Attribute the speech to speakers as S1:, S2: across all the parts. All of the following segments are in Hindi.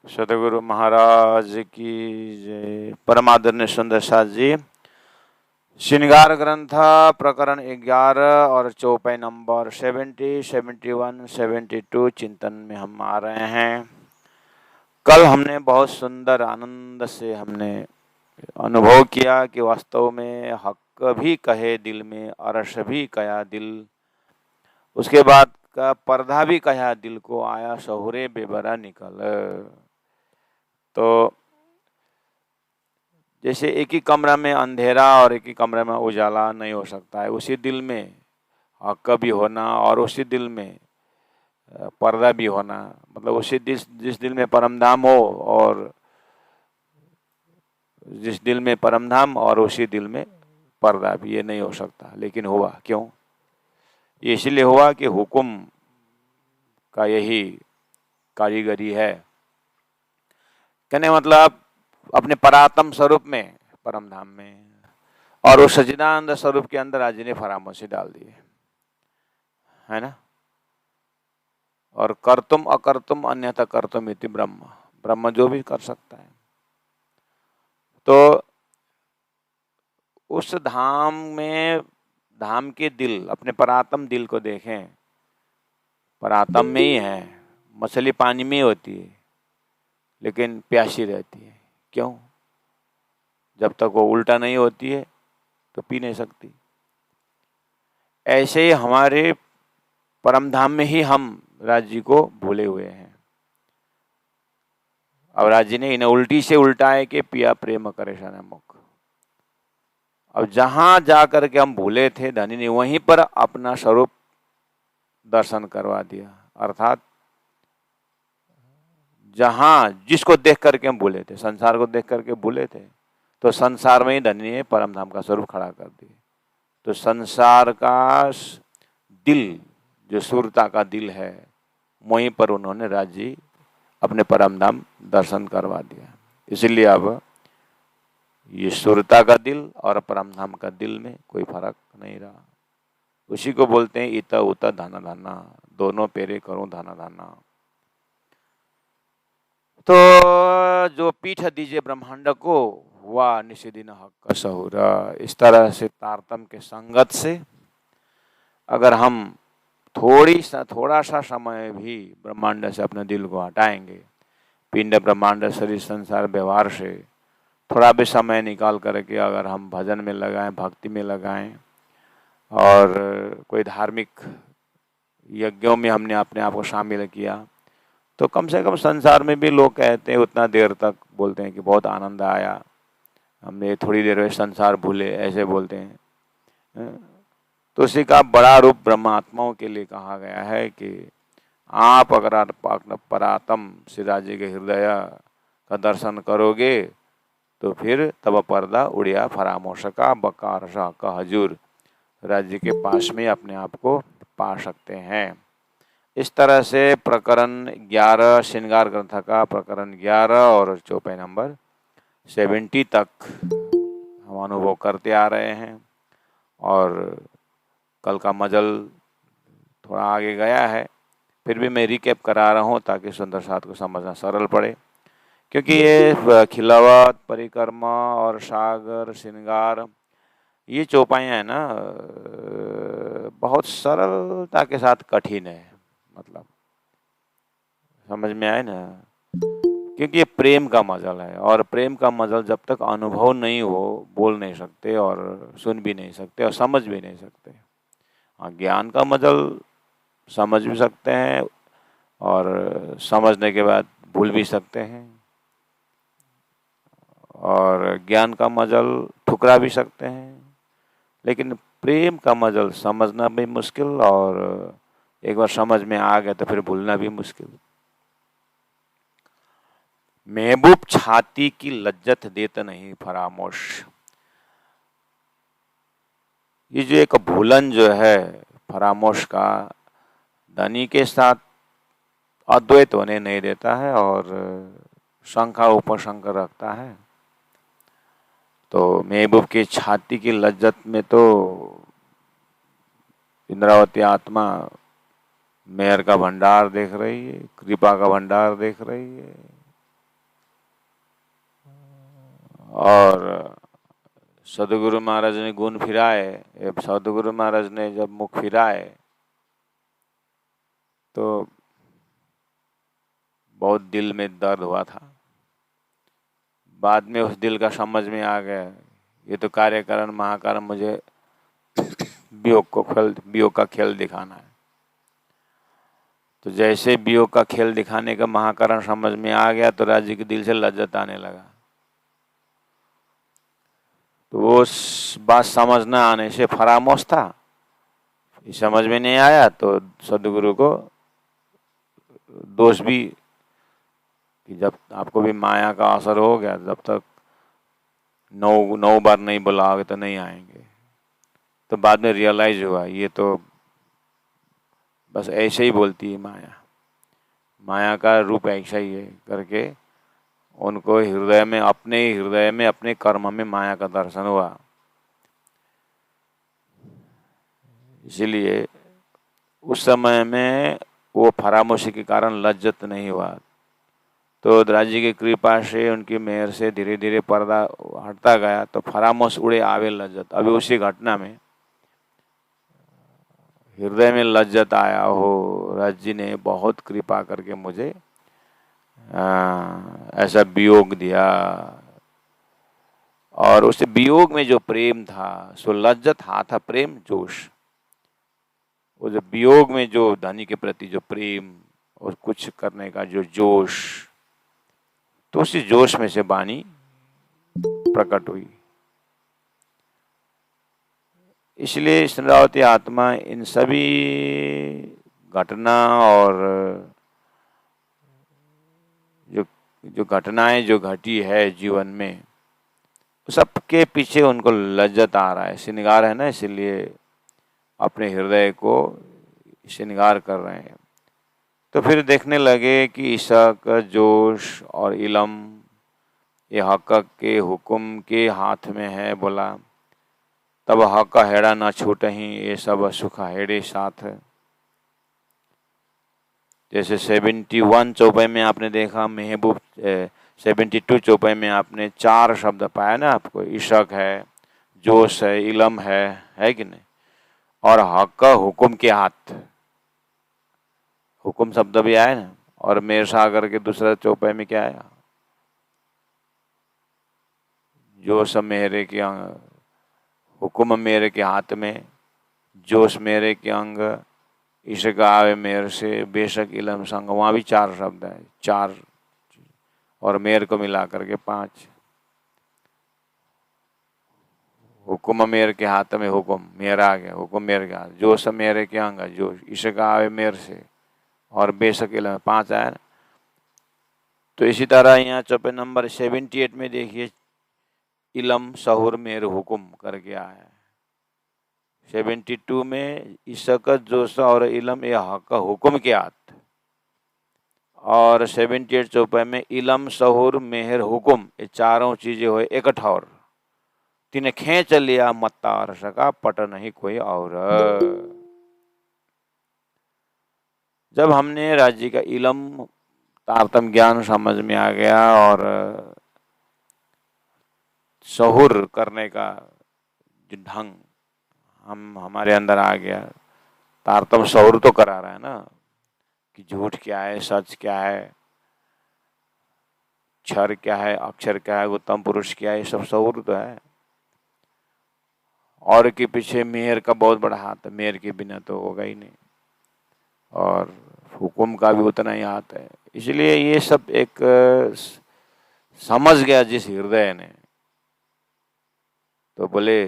S1: सतगुरु महाराज की जय। परमादरणीय सुंदर साथ जी, श्रृंगार ग्रंथ प्रकरण 11 और चौपाई नंबर 70, 71, 72 चिंतन में हम आ रहे हैं। कल हमने बहुत सुंदर आनंद से हमने अनुभव किया कि वास्तव में हक भी कहे दिल में, अरश भी कया दिल, उसके बाद का पर्दा भी कहा दिल को, आया शहुरे बेबरा निकल। तो जैसे एक ही कमरा में अंधेरा और एक ही कमरे में उजाला नहीं हो सकता है, उसी दिल में हक भी होना और उसी दिल में पर्दा भी होना, मतलब उसी जिस दिल में परमधाम हो और जिस दिल में परमधाम और उसी दिल में पर्दा भी, ये नहीं हो सकता। लेकिन हुआ क्यों? ये इसलिए हुआ कि हुक्म का यही कारीगरी है। कहने मतलब अपने परात्म स्वरूप में, परमधाम में और उस सच्चिदानंद स्वरूप के अंदर आज ने फरामोशी डाल दी है ना। और कर्तुम अकर्तुम अन्यथा कर्तुम इति ब्रह्म, ब्रह्म जो भी कर सकता है। तो उस धाम में, धाम के दिल, अपने परात्म दिल को देखें। परात्म में ही है, मछली पानी में ही होती है लेकिन प्यासी रहती है। क्यों? जब तक वो उल्टा नहीं होती है तो पी नहीं सकती। ऐसे ही हमारे परमधाम में ही हम राज्य को भूले हुए हैं। अब राज्य ने इन्हें उल्टी से उल्टाए के पिया प्रेम करे मुख। अब जहां जाकर के हम भूले थे, धनी ने वहीं पर अपना स्वरूप दर्शन करवा दिया। अर्थात जहां जिसको देख करके हम भूले थे, संसार को देख करके भूले थे, तो संसार में ही धनी ने परमधाम का स्वरूप खड़ा कर दिया। तो संसार का दिल, जो सुरता का दिल है, वहीं पर उन्होंने राज्य अपने परमधाम दर्शन करवा दिया। इसलिए अब ये सुरता का दिल और परमधाम का दिल में कोई फर्क नहीं रहा। उसी को बोलते हैं इता उता धाना धाना, दोनों पेरे करूं धाना धाना। तो जो पीठ दीजिए ब्रह्मांड को, हुआ निषेधिन हक का सहुरा। इस तरह से तारतम के संगत से अगर हम थोड़ा सा समय भी ब्रह्मांड से अपने दिल को हटाएंगे, पिंड ब्रह्मांड शरीर संसार व्यवहार से थोड़ा भी समय निकाल करके अगर हम भजन में लगाएं, भक्ति में लगाएं और कोई धार्मिक यज्ञों में हमने अपने आप को शामिल किया, तो कम से कम संसार में भी लोग कहते हैं, उतना देर तक बोलते हैं कि बहुत आनंद आया, हमने थोड़ी देर में संसार भूले, ऐसे बोलते हैं। तो उसी का बड़ा रूप ब्रह्मात्माओं के लिए कहा गया है कि आप अगर परात्म श्री राज्य के हृदय का दर्शन करोगे तो फिर तब पर्दा उड़िया फरामोश का बकार शाह का हजूर, राज्य के पास में अपने आप को पा सकते हैं। इस तरह से प्रकरण 11 श्रृंगार ग्रंथ का प्रकरण 11 और चौपाई नंबर 70 तक हम अनुभव करते आ रहे हैं। और कल का मजल थोड़ा आगे गया है, फिर भी मैं रिकैप करा रहा हूँ ताकि सुंदर साथ को समझना सरल पड़े। क्योंकि ये खिलावत, परिक्रमा और सागर, श्रृंगार, ये चौपाइयाँ है ना, बहुत सरलता के साथ कठिन है। मतलब समझ में आए ना, क्योंकि ये प्रेम का मजल है और प्रेम का मजल जब तक अनुभव नहीं हो, बोल नहीं सकते और सुन भी नहीं सकते और समझ भी नहीं सकते। हाँ, ज्ञान का मजल समझ भी सकते हैं और समझने के बाद भूल भी सकते हैं, और ज्ञान का मजल ठुकरा भी सकते हैं। लेकिन प्रेम का मजल समझना भी मुश्किल और एक बार समझ में आ गया तो फिर भूलना भी मुश्किल। महबूब छाती की लज्जत देत नहीं फरामोश। ये जो एक भूलन जो है फरामोश का, धनी के साथ अद्वैत होने नहीं देता है और शंका उपशंका रखता है। तो महबूब की छाती की लज्जत में तो इंद्रावती आत्मा मेहर का भंडार देख रही है, कृपा का भंडार देख रही है, और सदगुरु महाराज ने गुण फिराए। सदगुरु महाराज ने जब मुख फिराए तो बहुत दिल में दर्द हुआ था। बाद में उस दिल का समझ में आ गया, ये तो कार्यकारण महाकारण मुझे वियोग का खेल दिखाना है। तो जैसे वियोग का खेल दिखाने का महाकारण समझ में आ गया तो राजी के दिल से लज्जत आने लगा। तो वो बात समझ न आने से फरामोश था, समझ में नहीं आया तो सदगुरु को दोष भी कि जब आपको भी माया का असर हो गया, जब तक 9 बार नहीं बुलाओगे तो नहीं आएंगे। तो बाद में रियलाइज हुआ ये तो बस ऐसे ही बोलती है माया, माया का रूप ऐसा ही है करके उनको हृदय में अपने कर्म में माया का दर्शन हुआ। इसीलिए उस समय में वो फरामोशी के कारण लज्जत नहीं हुआ। तो राजी की कृपा से, उनकी मेहर से धीरे धीरे पर्दा हटता गया तो फरामोश उड़े आवे लज्जत। अभी उसी घटना में हृदय में लज्जत आया हो, राज जी ने बहुत कृपा करके मुझे ऐसा वियोग दिया। और उस वियोग में जो प्रेम था सो लज्जत था प्रेम जोश। वो जो वियोग में जो धनी के प्रति जो प्रेम और कुछ करने का जो जोश, तो उसी जोश में से वाणी प्रकट हुई। इसलिए स्नेहावती आत्मा इन सभी घटना और जो घटनाएं जो घटी है जीवन में, सबके पीछे उनको लज्जत आ रहा है, श्रृंगार है ना, इसलिए अपने हृदय को श्रृंगार कर रहे हैं। तो फिर देखने लगे कि इशक, जोश और इलम ये हक के हुक्म के हाथ में है। बोला तब हक हेड़ा न छूटहि, ये सब सुख हेड़े साथ। जैसे 71 चौपाई में आपने देखा, महबूब 72 चौपाई में आपने 4 शब्द पाया ना आपको, इशक है, जोश है, इलम है कि नहीं, और हक हुक्म के हाथ। हुक्म शब्द भी आया ना, और मेर सागर के दूसरा चौपाई में क्या आया, जोश मेरे के अंग, हुक्म मेरे के हाथ में, जोश मेरे के अंग, इशक आवे मेर से, बेशक इलम संग। वहां भी 4 शब्द है, 4 और मेर को मिला करके 5। हुक्म मेरे के हाथ में, हुक्म मेरा आ गया, हुक्म मेरे के हाथ, जोश मेरे के अंग, जोश, इशक आवे मेर से, और बेशक इलम 5 आया ना। तो इसी तरह यहाँ चौपाई नंबर 78 में देखिए, इलम सहूर मेर हुक्म करके आया है। 72 में इशकत, जोश और इलम ये हक हुक्म के हाथ, और 78 चौपाई में इलम सहूर मेहर हुक्म, ये चारों चीजें हो एक ठौर। तिने खेच लिया मत्ता सका, पट नहीं कोई और। जब हमने राज्य का इलम तारतम ज्ञान समझ में आ गया और सहूर करने का जो ढंग हमारे अंदर आ गया, तारतम सहूर तो करा रहा है ना कि झूठ क्या है, सच क्या है, क्षर क्या है, अक्षर क्या है, उत्तम पुरुष क्या है, ये सब सहूर तो है। और के पीछे मेहर का बहुत बड़ा हाथ है, मेहर के बिना तो होगा ही नहीं, और हुक्म का भी उतना ही हाथ है। इसलिए ये सब एक समझ गया जिस हृदय ने, तो बोले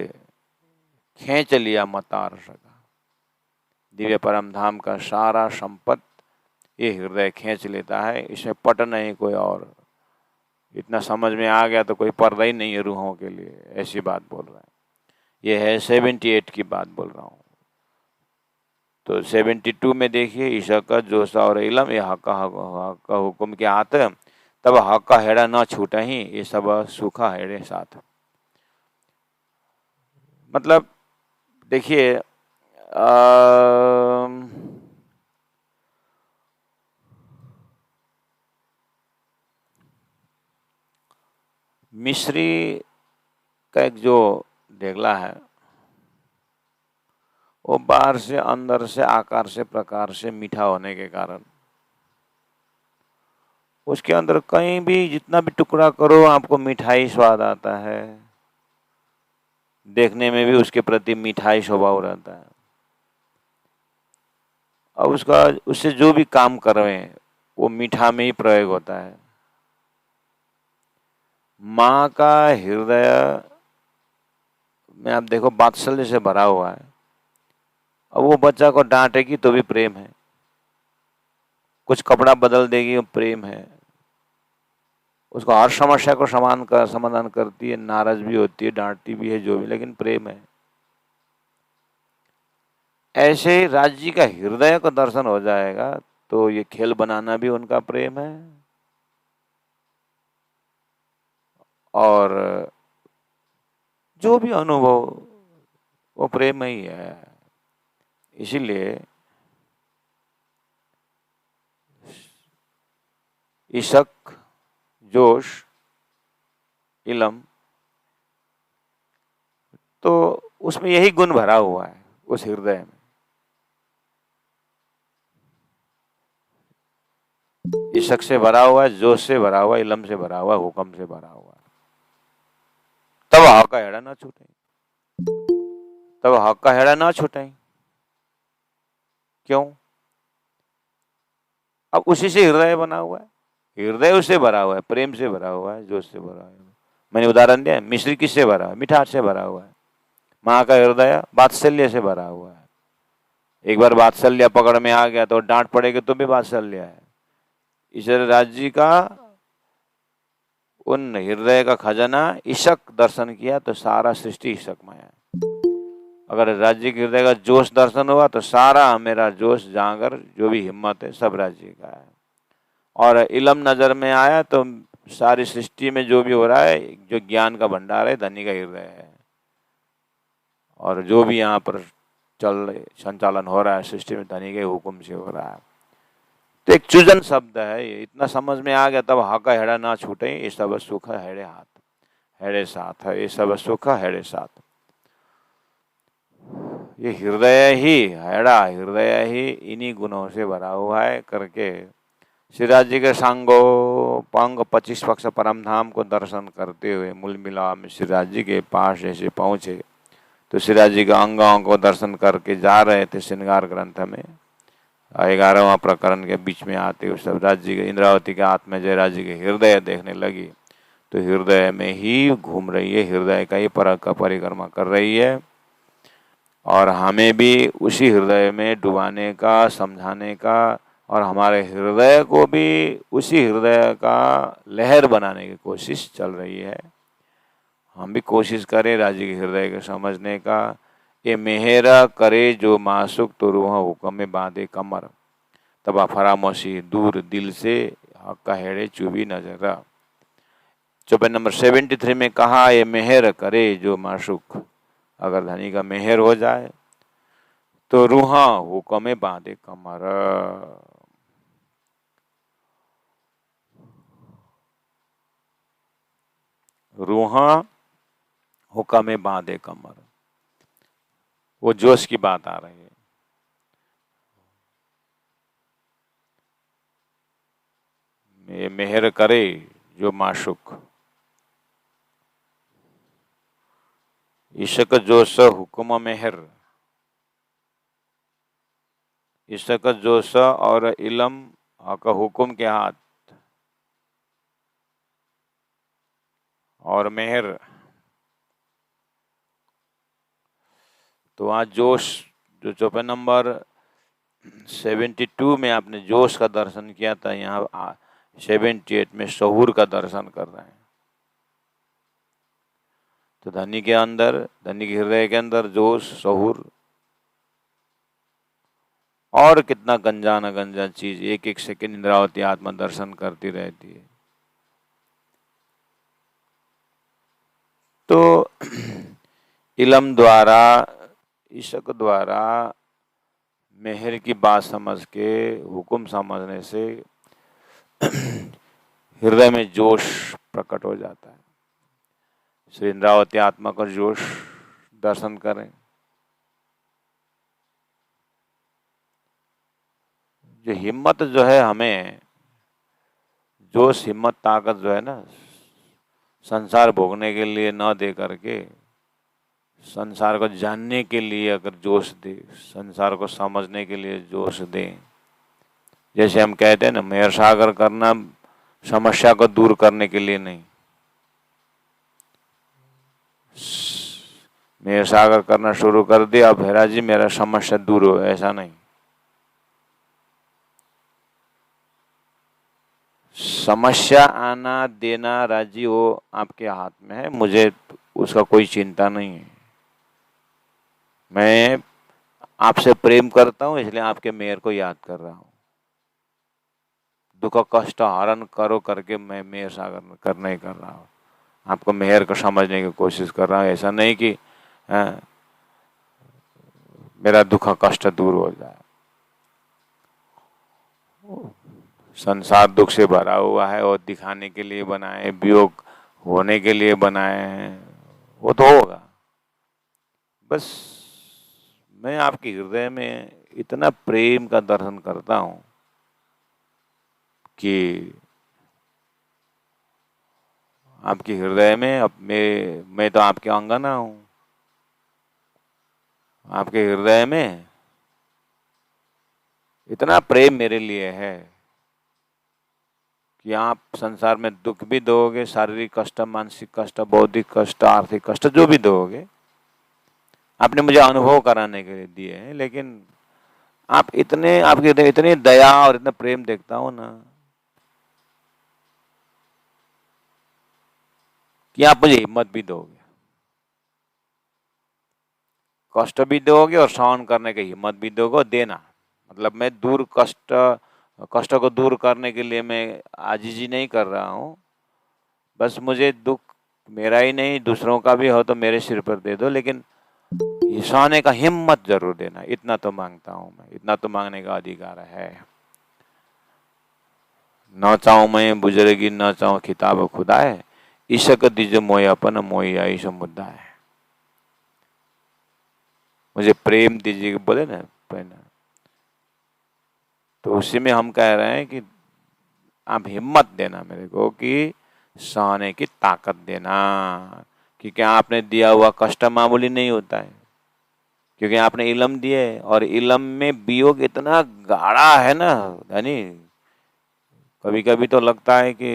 S1: खींच लिया मतार सका। दिव्य परम धाम का सारा संपत ये हृदय खींच लेता है, इसमें पट नहीं कोई और। इतना समझ में आ गया तो कोई पर्दा ही नहीं है रूहों के लिए, ऐसी बात बोल रहा है। ये है 78 की बात बोल रहा हूँ। तो 72 में देखिए, इशक, जोश और इलम ये हक हुक्म के हाथ, तब हक का हेड़ा न छूटा ही, ये सब सूखा हेड़े साथ। मतलब देखिए मिश्री का एक जो ढेगला है वो बाहर से, अंदर से, आकार से, प्रकार से मीठा होने के कारण उसके अंदर कहीं भी जितना भी टुकड़ा करो आपको मिठाई स्वाद आता है, देखने में भी उसके प्रति मिठाई स्वभाव रहता है। अब उसका, उससे जो भी काम कर रहे हैं वो मीठा में ही प्रयोग होता है। माँ का हृदय में आप देखो वात्सल्य से भरा हुआ है। अब वो बच्चा को डांटेगी तो भी प्रेम है, कुछ कपड़ा बदल देगी वो प्रेम है, उसको हर समस्या को समाधान करती है, नाराज भी होती है, डांटती भी है, जो भी, लेकिन प्रेम है। ऐसे ही राज्य जी का हृदय का दर्शन हो जाएगा तो ये खेल बनाना भी उनका प्रेम है और जो भी अनुभव वो प्रेम ही है। इसीलिए इशक, जोश, इलम, तो उसमें यही गुण भरा हुआ है उस हृदय में। इशक से भरा हुआ है, जोश से भरा हुआ है, इलम से भरा हुआ है, हुक्म से भरा हुआ है। तब हक का हेड़ा ना छूटे, तब हक का हेड़ा ना छूटे। क्यों? अब उसी से हृदय बना हुआ है, हृदय उससे भरा हुआ है, प्रेम से भरा हुआ है, जोश से भरा है। मैंने उदाहरण दिया, मिश्री किससे भरा है? मिठास से भरा हुआ है। माँ का हृदय वात्सल्य से भरा हुआ है। एक बार वात्सल्य पकड़ में आ गया तो डांट पड़ेगी तो भी वात्सल्य है। ईश्वर राज्य जी का उन हृदय का खजाना ईशक दर्शन किया तो सारा सृष्टि ईशकमय है। अगर राज्य के हृदय का जोश दर्शन हुआ तो सारा मेरा जोश, जागर, जो भी हिम्मत है सब राज्य का है। और इलम नजर में आया तो सारी सृष्टि में जो भी हो रहा है, जो ज्ञान का भंडार है, धनी का हृदय है। और जो भी यहाँ पर संचालन हो रहा है सृष्टि में, धनी के हुक्म से हो रहा है। तो एक चुजन शब्द है, ये इतना समझ में आ गया तब हाका हेड़ा ना छूटे, ये सब सुख हेड़े हाथ, हेड़े साथ है, ये सब सुख हेड़े साथ। ये हृदय ही हेड़ा, हृदय ही इन्हीं गुणों से भरा हुआ है करके श्रीराज जी के सांगो पंग 25 पक्ष परम धाम को दर्शन करते हुए मूल मिला में श्रीराज जी के पास जैसे पहुंचे तो श्रीराज जी के अंगों को दर्शन करके जा रहे थे। श्रृंगार ग्रंथ में 11वां प्रकरण के बीच में आते हुए सब राज्य जी के, इंद्रावती के आत्मा जयराज जी के हृदय देखने लगी तो हृदय में ही घूम रही है, हृदय का ही परिक्रमा कर रही है। और हमें भी उसी हृदय में डुबाने का, समझाने का और हमारे हृदय को भी उसी हृदय का लहर बनाने की कोशिश चल रही है। हम भी कोशिश करें राज्य के हृदय को समझने का। ये मेहरा करे जो मासुक तो रूह हुक्म में बांधे कमर, तब फरामोशी दूर दिल से हक का हेड़े चुभी नजर। चौपाई नंबर 73 में कहा, ये मेहर करे जो मासुक, अगर धनी का मेहर हो जाए तो रूहा हुक्म में बांधे कमर। रूहा हुक्म में बांधे कमर, वो जोश की बात आ रही है। ये मेहर करे जो माशुक, इशक जोश हुक्म मेहर, इशक जोश और इलम का हुक्म के हाथ और मेहर। तो वहाँ जोश, जो चौपाई नंबर 72 में आपने जोश का दर्शन किया था, यहाँ 78 में शहूर का दर्शन कर रहे हैं। तो धनी के अंदर, धनी के हृदय के अंदर जोश, शहूर और कितना गंजा न गंजा चीज, एक एक सेकंड इंद्रावती आत्मा दर्शन करती रहती है। तो इलम द्वारा, इशक द्वारा मेहर की बात समझ के, हुक्म समझने से हृदय में जोश प्रकट हो जाता है। श्री इंद्रावती आत्मा का जोश दर्शन करें। जो हिम्मत जो है हमें, जोश हिम्मत ताकत जो है ना, संसार भोगने के लिए न दे करके संसार को जानने के लिए अगर जोश दे, संसार को समझने के लिए जोश दे। जैसे हम कहते हैं ना, मेहर सागर करना समस्या को दूर करने के लिए नहीं, मेहर सागर करना शुरू कर दिया, अब हेरा जी मेरा समस्या दूर हो, ऐसा नहीं। समस्या आना देना राजी वो आपके हाथ में है, मुझे उसका कोई चिंता नहीं है। मैं आपसे प्रेम करता हूं, इसलिए आपके मेहर को याद कर रहा हूं। दुख कष्ट हरण करो करके मैं मेहर सागर कर नहीं कर रहा हूं, आपको मेहर को समझने की कोशिश कर रहा हूं। ऐसा नहीं कि मेरा दुख कष्ट दूर हो जाए। संसार दुख से भरा हुआ है और दिखाने के लिए बनाए, वियोग होने के लिए बनाए हैं, वो तो होगा। बस मैं आपके हृदय में इतना प्रेम का दर्शन करता हूं कि आपके हृदय में, अब मैं तो आपके अंगना हूं, आपके हृदय में इतना प्रेम मेरे लिए है कि आप संसार में दुख भी दोगे, शारीरिक कष्ट, मानसिक कष्ट, बौद्धिक कष्ट, आर्थिक कष्ट, जो भी दोगे, आपने मुझे अनुभव कराने के लिए दिए हैं। लेकिन आप इतने, आपके इतनी दया और इतना प्रेम देखता हूं ना कि आप मुझे हिम्मत भी दोगे, कष्ट भी दोगे और सहन करने की हिम्मत भी दोगे। देना मतलब मैं कष्ट को दूर करने के लिए मैं आजीजी नहीं कर रहा हूँ। बस मुझे दुख मेरा ही नहीं दूसरों का भी हो तो मेरे सिर पर दे दो, लेकिन सहने का हिम्मत जरूर देना, इतना तो मांगता हूं मैं, इतना तो मांगने का अधिकार है। न चाहूं मैं बुजुर्गी, न चाहूं खिताब खुदाए, ईशक दीजिए मोय अपन मोय आईश मुद्दा है। मुझे प्रेम दीजिए बोले ना पहना, तो उसी में हम कह रहे हैं कि आप हिम्मत देना मेरे को, कि सहने की ताकत देना, क्योंकि आपने दिया हुआ कष्ट मामूली नहीं होता है, क्योंकि आपने इलम दिए और इलम में वियोग इतना गाढ़ा है ना यानी, कभी कभी तो लगता है कि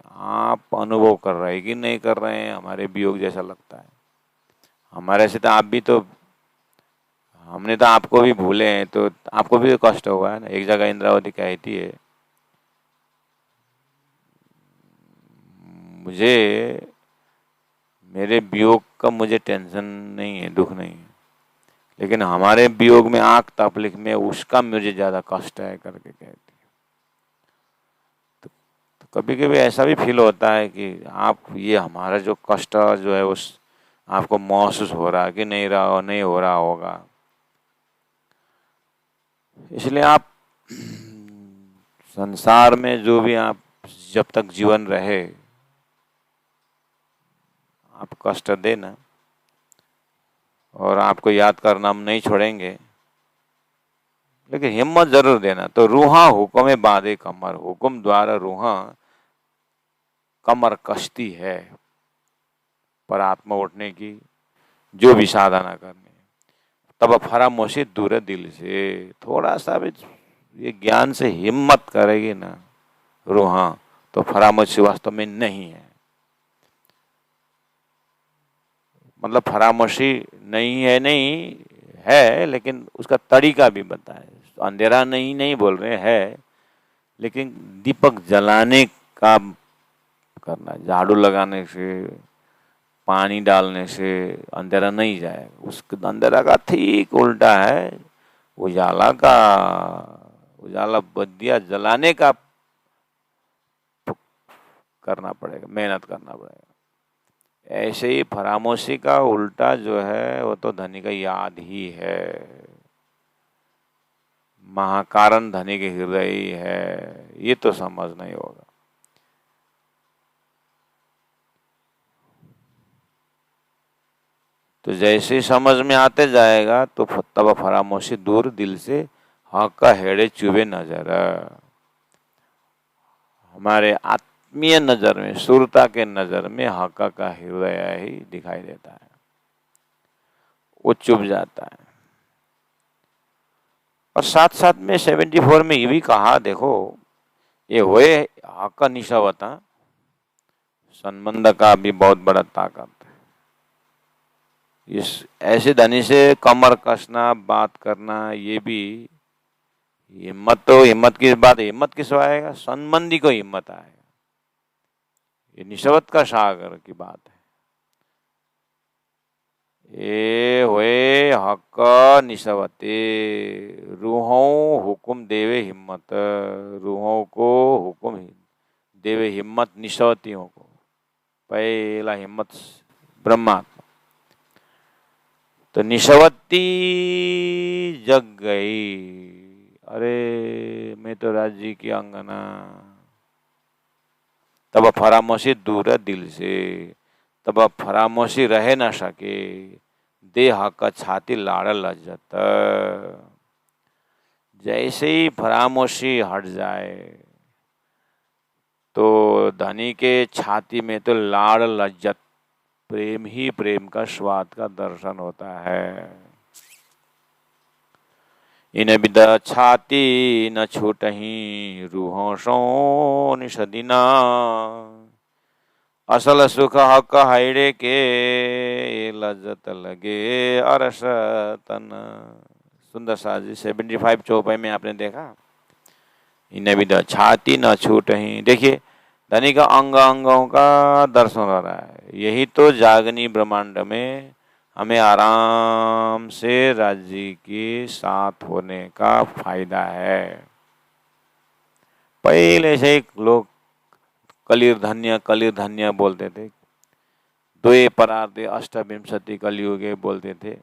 S1: आप अनुभव कर रहे हैं कि नहीं कर रहे हैं, हमारे वियोग जैसा लगता है। हमारे से तो आप भी तो, हमने तो आपको भी भूले हैं, तो आपको भी तो कष्ट हुआ है ना। एक जगह इंद्रावती कहती है, मुझे मेरे वियोग का मुझे टेंशन नहीं है, दुख नहीं है, लेकिन हमारे वियोग में आंख तकलीफ में उसका मुझे ज्यादा कष्ट है करके कहती है। तो कभी कभी ऐसा भी फील होता है कि आप ये हमारा जो कष्ट जो है उस आपको महसूस हो रहा है कि नहीं हो रहा होगा। इसलिए आप संसार में जो भी आप जब तक जीवन रहे आप कष्ट देना, और आपको याद करना हम नहीं छोड़ेंगे, लेकिन हिम्मत जरूर देना। तो रूहा हुक्म बांधे कमर, हुक्म द्वारा रूहा कमर कश्ती है, पर आत्मा उठने की जो भी साधना करनी, तब फरामोशी दूर दिल से। थोड़ा सा भी ये ज्ञान से हिम्मत करेगी ना रूहा, तो फरामोशी वास्तव में नहीं है। मतलब फरामोशी नहीं है, नहीं है, लेकिन उसका तरीका भी बताए। अंधेरा नहीं बोल रहे हैं, लेकिन दीपक जलाने का करना, झाड़ू लगाने से, पानी डालने से अंधेरा नहीं जाएगा। उस अंधेरा का ठीक उल्टा है, उजाला बत्तियां जलाने का करना पड़ेगा, मेहनत करना पड़ेगा। ऐसे ही फरामोशी का उल्टा जो है वो तो धनी का याद ही है। महाकारण धनी के हृदय ही है, ये तो समझ, नहीं होगा। तो जैसे समझ में आते जाएगा तो तब फरामोशी दूर दिल से हक का हेड़े चुभे नजर। हमारे आत्मीय नजर में, सुरता के नजर में हक का हृदय ही दिखाई देता है, वो चुभ जाता है। और साथ साथ में 74 में ये भी कहा, देखो ये हुए हक का निशावता, संबंध का भी बहुत बड़ा ताकत है। इस ऐसे धनी से कमर कसना, बात करना, ये भी हिम्मत, तो हिम्मत की बात, हिम्मत किस आएगा? संबंधी को हिम्मत आएगा। ये निशावत का सागर की बात है। ए हुए हक निशावते, रूहों हुकुम देवे हिम्मत, रूहों को हुकुम देवे हिम्मत निशावतियों को। पहला हिम्मत ब्रह्मात्मा। तो निशावती जग गई, अरे मैं तो राज्य की अंगना। तब फरामोशी दूर है दिल से, तब फरामोशी रह न सके, देह का छाती लाड़ लज्जत। जैसे ही फरामोशी हट जाए तो धनी के छाती में तो लाड़ लज्जत, प्रेम ही प्रेम का स्वाद का दर्शन होता है। इन विद छाती न छूटही, रूहों सो निषदिना, असल सुख हक हाइड़े के, लज्जत लगे अरस तन। सुंदर साज जी 75 चौपाई में आपने देखा, इन विद छाती न छूटही। देखिए धनी का अंग अंगों का दर्शन हो रहा है। यही तो जागनी ब्रह्मांड में हमें आराम से राज्य के साथ होने का फायदा है। पहले से ही लोग कलिर धन्य बोलते थे, द्वे परार्धे अष्टविंशति कलियुगे बोलते थे।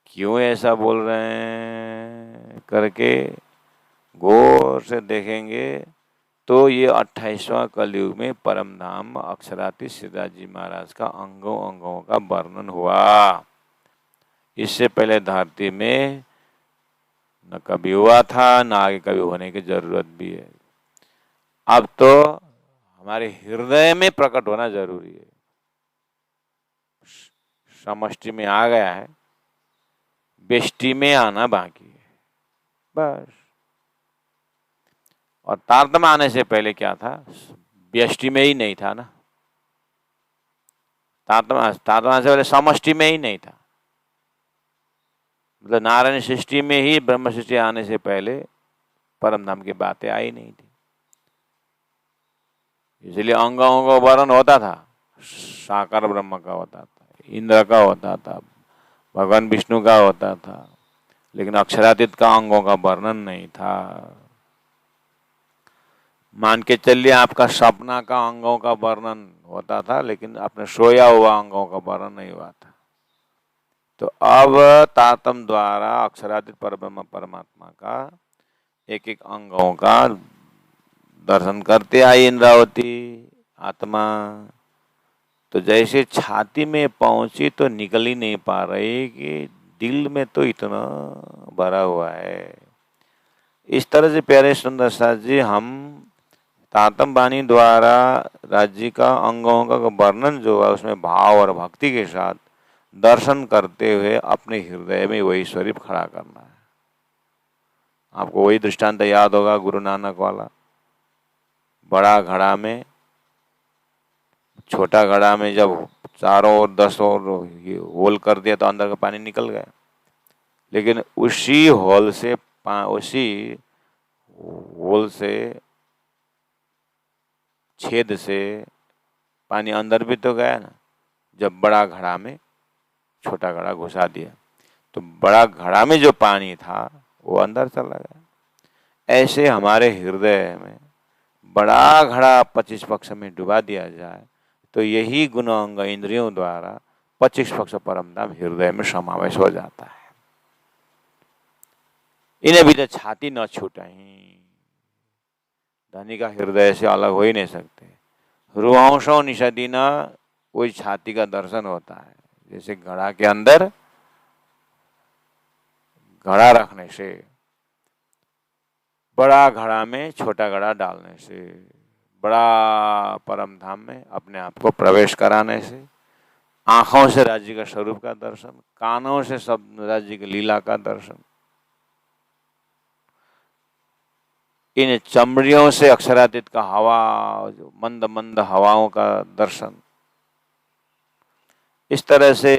S1: क्यों ऐसा बोल रहे हैं करके गौर से देखेंगे तो ये 28वां कलयुग में परम धाम अक्षरातीत सिद्धार्थ जी महाराज का अंगों अंगों का वर्णन हुआ। इससे पहले धरती में न कभी हुआ था, न आगे कभी होने की जरूरत भी है। अब तो हमारे हृदय में प्रकट होना जरूरी है। समष्टि में आ गया है, बेष्टि में आना बाकी है बस। और तारतम्य आने से पहले क्या था? व्यष्टि में ही नहीं था ना। तारतम्य से पहले समष्टि में ही नहीं था। मतलब नारायण सृष्टि में ही, ब्रह्म सृष्टि आने से पहले परम धाम की बातें आई नहीं थी। इसलिए अंगों का वर्णन होता था, साकार ब्रह्म का होता था, इंद्र का होता था, भगवान विष्णु का होता था, लेकिन अक्षरातीत का अंगों का वर्णन नहीं था। मान के चलिए आपका सपना का अंगों का वर्णन होता था, लेकिन आपने सोया हुआ अंगों का वर्णन नहीं हुआ था। तो अब तारतम्य द्वारा अक्षरातीत परब्रह्म परमात्मा का एक एक अंगों का दर्शन करते आई इंद्रावती आत्मा। तो जैसे छाती में पहुंची तो निकल ही नहीं पा रही कि दिल में तो इतना भरा हुआ है। इस तरह से प्यारे सुंदर साथ जी, हम तारतम्य वाणी द्वारा राज्य का अंगों का वर्णन जो है उसमें भाव और भक्ति के साथ दर्शन करते हुए अपने हृदय में वही स्वरूप खड़ा करना है। आपको वही दृष्टांत याद होगा गुरु नानक वाला। बड़ा घड़ा में, छोटा घड़ा में जब चारों ओर 10 और होल कर दिया तो अंदर का पानी निकल गया, लेकिन उसी होल से छेद से पानी अंदर भी तो गया ना। जब बड़ा घड़ा में छोटा घड़ा घुसा दिया तो बड़ा घड़ा में जो पानी था वो अंदर चला गया। ऐसे हमारे हृदय में बड़ा घड़ा 25 पक्ष में डुबा दिया जाए तो यही गुण अंग इंद्रियों द्वारा 25 पक्ष परम धाम हृदय में समावेश हो जाता है। इन्हें भी तो छाती न छूटही, धनी का हृदय से अलग हो ही नहीं सकते। रुआंशों निषदिना, कोई छाती का दर्शन होता है। जैसे घड़ा के अंदर घड़ा रखने से, बड़ा घड़ा में छोटा घड़ा डालने से, बड़ा परम धाम में अपने आप को प्रवेश कराने से, आंखों से राज्य का स्वरूप का दर्शन, कानों से सब राज्य की लीला का दर्शन, इन चमड़ियों से अक्षरातीत का हवा, जो मंद मंद हवाओं का दर्शन, इस तरह से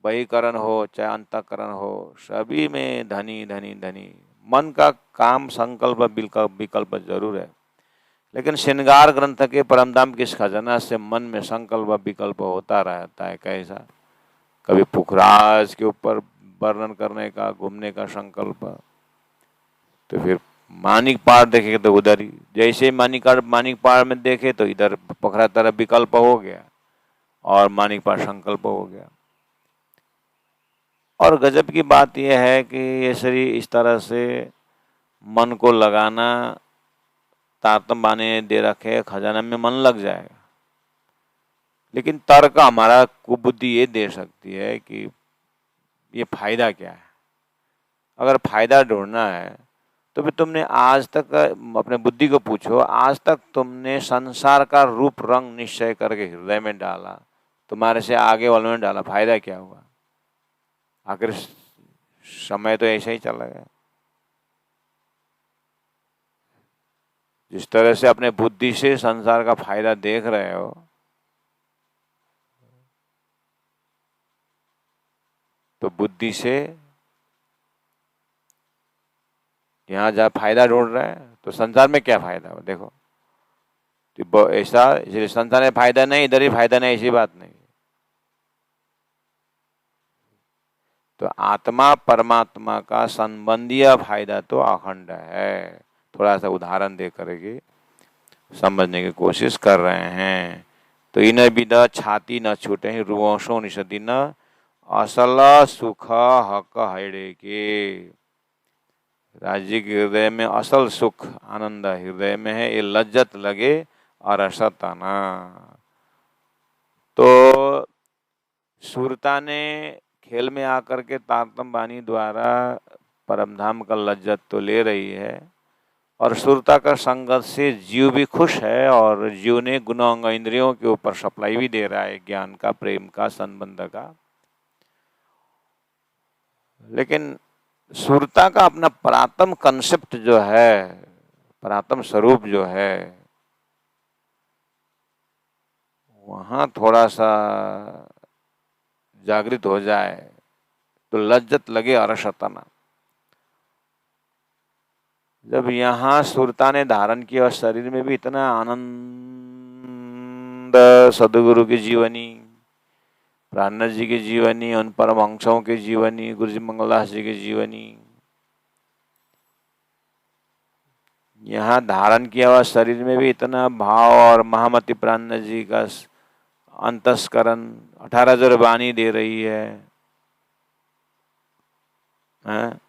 S1: बहिकरण हो चाहे अंतःकरण हो, सभी में धनी धनी धनी। मन का काम संकल्प विकल्प जरूर है, लेकिन श्रृंगार ग्रंथ के परमधाम की इस खजाना से मन में संकल्प विकल्प होता रहता है। कैसा? कभी पुखराज के ऊपर वर्णन करने का, घूमने का संकल्प, तो फिर मानिक पहाड़ देखे तो उधर ही, जैसे मानिक पहाड़ में देखे तो इधर पोखरा तरफ विकल्प हो गया और मानिक पहाड़ संकल्प हो गया। और गजब की बात यह है कि ये शरीर इस तरह से मन को लगाना, तारतम बाने दे रखे, खजाना में मन लग जाएगा, लेकिन तर्क हमारा कुबुद्धि ये दे सकती है कि ये फायदा क्या है। अगर फायदा ढूंढना है तो फिर तुमने आज तक अपने बुद्धि को पूछो, आज तक तुमने संसार का रूप रंग निश्चय करके हृदय में डाला, तुम्हारे से आगे वालों ने डाला, फायदा क्या हुआ? आखिर समय तो ऐसा ही चला गया। जिस तरह से अपने बुद्धि से संसार का फायदा देख रहे हो, तो बुद्धि से यहाँ जहाँ फायदा ढूंढ रहे हैं तो संसार में क्या फायदा हो? देखो तो ऐसा, इसलिए संसार में फायदा नहीं, इधर ही फायदा नहीं, ऐसी बात नहीं। तो आत्मा परमात्मा का संबंधीय फायदा तो अखंड है। थोड़ा सा उदाहरण दे करके समझने की कोशिश कर रहे हैं। तो इन विदा छाती न छूटे रुवंशो निषदि न असल सुख हक हड़े के। राज्य के हृदय में असल सुख आनंद हृदय में है, ये लज्जत लगे और असताना। तो सुरता ने खेल में आकर के तारतम बानी द्वारा परमधाम का लज्जत तो ले रही है, और सुरता का संगत से जीव भी खुश है, और जीव ने गुणांग इंद्रियों के ऊपर सप्लाई भी दे रहा है, ज्ञान का, प्रेम का, संबंध का। लेकिन सुरता का अपना परात्म कंसेप्ट जो है, परात्म स्वरूप जो है, वहां थोड़ा सा जागृत हो जाए तो लज्जत लगे अरशतना। जब यहाँ सुरता ने धारण किया और शरीर में भी इतना आनंद, सदगुरु की जीवनी, प्राणनाथ जी की जीवनी, उन परमहंसों की जीवनी, गुरु जी मंगलदास जी की जीवनी, यहाँ धारण किया हुआ शरीर में भी इतना भाव, और महामति प्राणनाथ जी का अंतस्करण 18,000 वाणी दे रही है, हैं?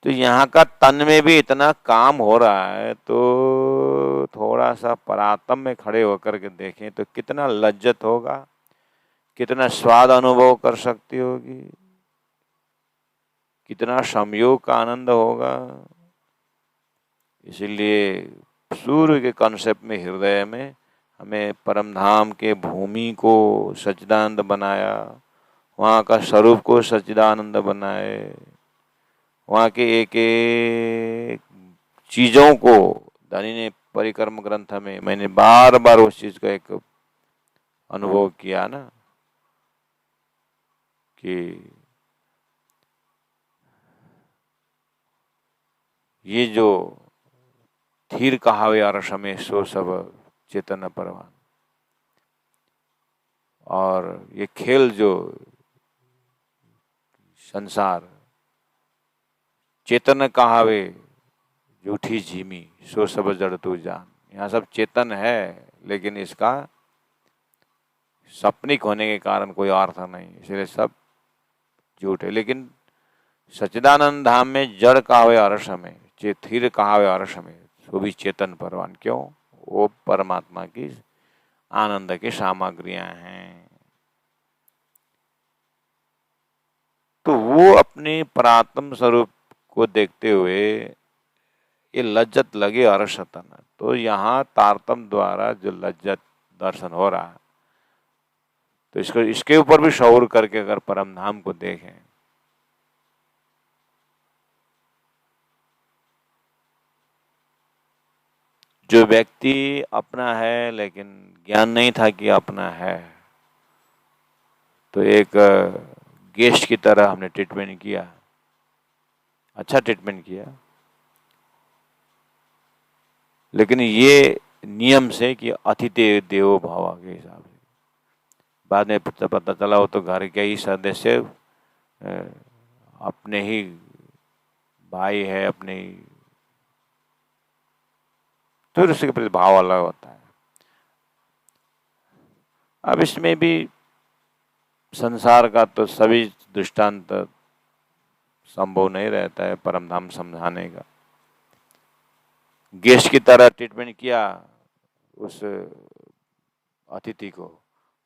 S1: तो यहाँ का तन में भी इतना काम हो रहा है, तो थोड़ा सा परात्म में खड़े होकर के देखें तो कितना लज्जत होगा, कितना स्वाद अनुभव कर सकती होगी, कितना संयोग का आनंद होगा। इसीलिए सूर्य के कॉन्सेप्ट में हृदय में हमें परमधाम के भूमि को सच्चिदानंद बनाया, वहाँ का स्वरूप को सच्चिदानंद बनाए, वहाँ के एक एक चीजों को धनी ने परिक्रम ग्रंथ में मैंने बार बार उस चीज का एक अनुभव किया ना, कि ये जो थीर कहावे अरस में सो सब चेतन परवान, और ये खेल जो संसार चेतन कहावे झूठी झीमी सो सब जड़ तू जान। यहाँ सब चेतन है, लेकिन इसका सपनिक होने के कारण कोई अर्थ नहीं, इसलिए सब झूठ है। लेकिन सच्चिदानंद धाम में जड़ कहावे अरस में, थीर कहावे अरस में, वो भी चेतन परवान। क्यों? वो परमात्मा की आनंद की सामग्रियां हैं। तो वो अपने परात्म स्वरूप को देखते हुए ये लज्जत लगे अरसतन, तो यहाँ तारतम द्वारा जो लज्जत दर्शन हो रहा है, तो इसको इसके ऊपर भी शौर करके अगर परम धाम को देखें, जो व्यक्ति अपना है लेकिन ज्ञान नहीं था कि अपना है, तो एक गेस्ट की तरह हमने ट्रीटमेंट किया, अच्छा ट्रीटमेंट किया, लेकिन ये नियम से कि अतिथि देवो भव के हिसाब से। बाद में पता चला वो तो घर के ही सदस्य, अपने ही भाई है, अपने ही, तो उसके प्रति भाव अलग होता है। अब इसमें भी संसार का तो सभी दृष्टांत संभव नहीं रहता है परमधाम समझाने का। गेस्ट की तरह ट्रीटमेंट किया उस अतिथि को,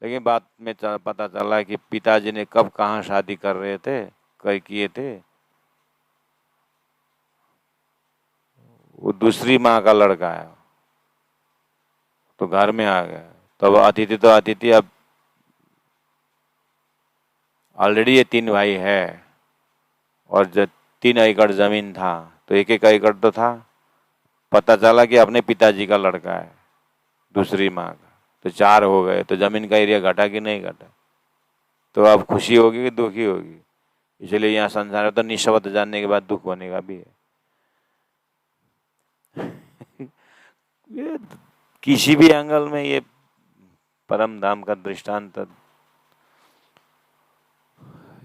S1: लेकिन बाद में पता चला कि पिताजी ने कब कहाँ शादी कर रहे थे, कई किए थे, वो दूसरी माँ का लड़का है, तो घर में आ गया। तो अतिथि तो अतिथि, अब ऑलरेडी ये 3 भाई है, और जब 3 एकड़ जमीन था तो 1-1 एकड़ तो था, पता चला कि अपने पिताजी का लड़का है दूसरी माँ का, तो 4 हो गए, तो जमीन का एरिया घटा कि नहीं घटा? तो अब खुशी होगी कि दुखी होगी? इसलिए यहाँ संसार में तो निःशब्द जानने के बाद दुख बनेगा भी है। ये किसी भी एंगल में ये परम धाम का दृष्टांत,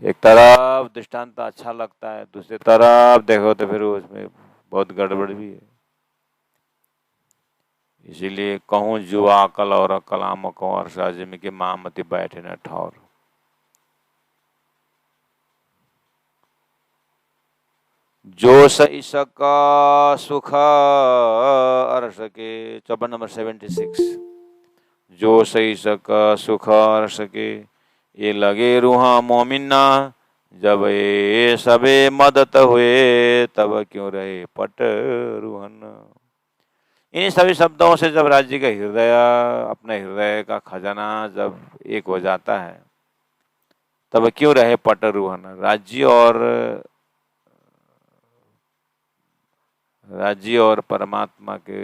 S1: एक तरफ दृष्टांत अच्छा लगता है, दूसरी तरफ देखो तो फिर उसमें बहुत गड़बड़ भी है। इसीलिए कहूँ जुआ अकल और कलाम को और साजिम के मामती बैठे न ठौर। जो सका सुख अर्श के 54 नंबर 76, जो सही सका सुख अर्श के ये लगे रूहा मोमिना, जब ये सबे मदत हुए तब क्यों रहे पट रूहन। इन सभी शब्दों से जब राज्य का हृदय, अपने हृदय का खजाना जब एक हो जाता है, तब क्यों रहे पट रूहन। राज्य और परमात्मा के,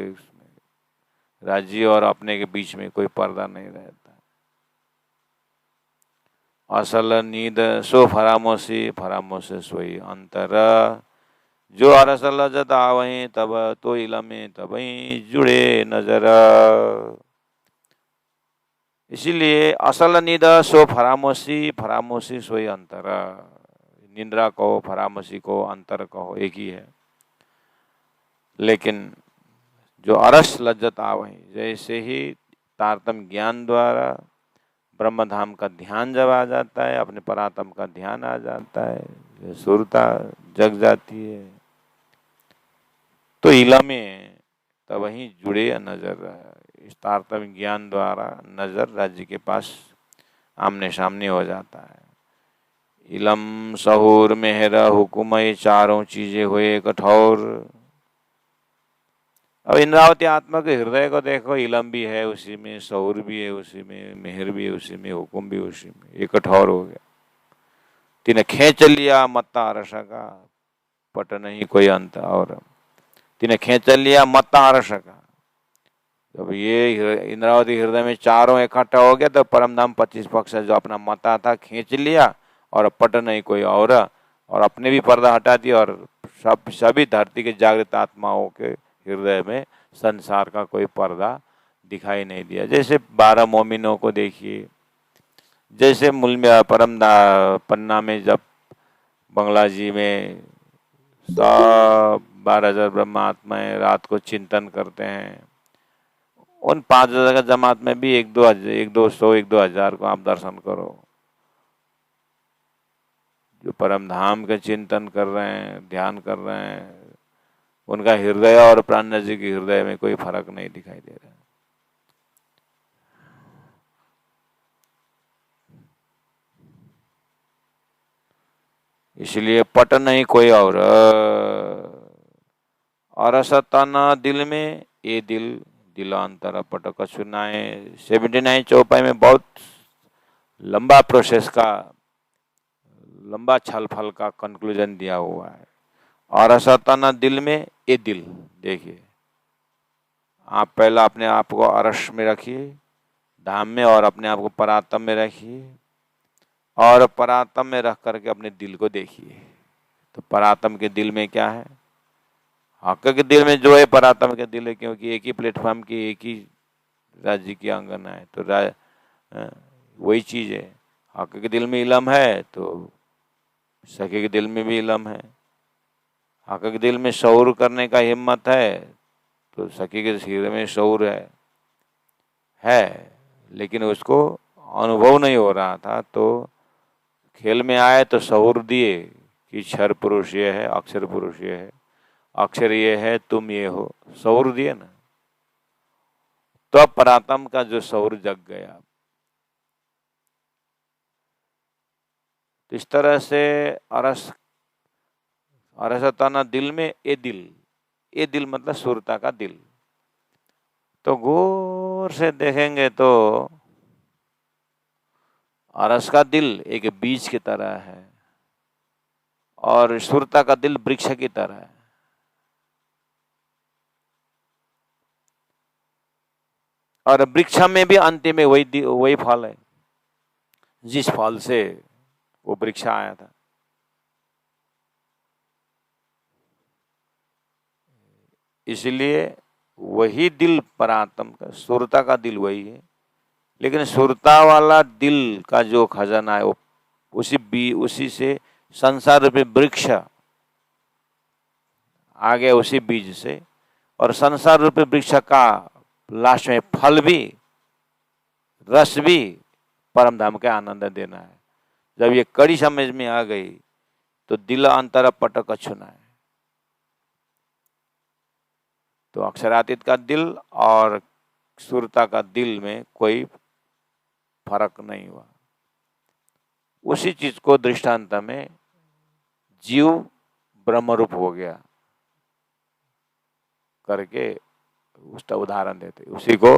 S1: राज्य और अपने के बीच में कोई पर्दा नहीं रहता। असल नींद सो फरामोशी, फरामोशी सोई अंतर, जो अरसल लजत आवहीं तब तो इलमे तबही जुड़े नजर। इसीलिए असल नींद सो फरामोशी, फरामोशी सोई अंतर, निंद्रा कहो, फरामोशी को, अंतर कहो, एक ही है। लेकिन जो अरस लज्जत आवहीं, जैसे ही तारतम ज्ञान द्वारा ब्रह्म धाम का ध्यान जब आ जाता है, अपने परात्म का ध्यान आ जाता है, सुरता जग जाती है, तो इला में तब वहीं जुड़े नजर, इस तारतम ज्ञान द्वारा नजर राज्य के पास आमने सामने हो जाता है। इलम सहूर मेहरा हुकुम, ये चारों चीजें हुए कठोर। अब इंद्रावती आत्मा के हृदय को देखो, इलम भी है उसी में, सहूर भी है उसी में, मेहर भी है उसी में, हुकुम भी उसी में, ये कठोर हो गया। तिने खेच लिया मत्ता रसा का, पट नहीं कोई अंत, और तिने खेच लिया मत्ता रसा का। जब ये इंद्रावती हृदय में चारों इकट्ठा हो गया, तो परमधाम 25 पक्ष जो अपना मता था खींच लिया, और पट नहीं कोई और अपने भी पर्दा हटा दिया, और सभी धरती के जागृत आत्माओं के हृदय में संसार का कोई पर्दा दिखाई नहीं दिया। जैसे 12 मोमिनों को देखिए, जैसे मूल में पन्ना में जब बंगला जी में सब 12,000 ब्रह्मात्माएं रात को चिंतन करते हैं, उन 5,000 का जमात में भी 1-2 को आप दर्शन करो, जो परम धाम के चिंतन कर रहे हैं, ध्यान कर रहे हैं, उनका हृदय और प्राण जी के हृदय में कोई फर्क नहीं दिखाई दे रहा है। इसलिए पट नहीं कोई और सतन दिल में ये दिल दिलांतर पट कछु नाय। 79 चौपाई में बहुत लंबा प्रोसेस का लंबा छल फल का कंक्लूजन दिया हुआ है। और सतन दिल में ये दिल, देखिए आप पहला अपने आप को अरश में रखिए, धाम में, और अपने आप को परातम में रखिए, और परातम में रख करके अपने दिल को देखिए। तो परातम के दिल में क्या है? हक के दिल में जो है परातम के दिल है, क्योंकि एक ही प्लेटफॉर्म की एक ही राज्य की आंगन है, तो वही चीज है। हक के दिल में इलम है तो सके के दिल में भी इलम है। हक के दिल में शऊर करने का हिम्मत है तो सकी के सिर में शऊर है, लेकिन उसको अनुभव नहीं हो रहा था, तो खेल में आए तो शऊर दिए कि क्षर पुरुष ये है, अक्षर पुरुष ये है, अक्षर ये है, तुम ये हो, शऊर दिए ना। तो अब परातम का जो शऊर जग गया। तो इस तरह से अरसताना दिल में ये दिल मतलब सुरता का दिल। तो गौर से देखेंगे तो अरस का दिल एक बीज की तरह है और सुरता का दिल वृक्ष की तरह है। और वृक्ष में भी अंतिम में वही फल है जिस फल से वो वृक्ष आया था। इसलिए वही दिल परात्म का, सुरता का दिल वही है, लेकिन सुरता वाला दिल का जो खजाना है वो उसी से संसार रूपी वृक्ष आ गया, उसी बीज से। और संसार रूपी वृक्ष का लास्ट में फल भी, रस भी परम धाम के आनंद देना है। जब ये कड़ी समझ में आ गई तो दिल अंतर पट कछुना है। तो अक्षरातीत का दिल और सुरता का दिल में कोई फर्क नहीं हुआ। उसी चीज को दृष्टांत में जीव ब्रह्मरूप हो गया करके उसका उदाहरण देते, उसी को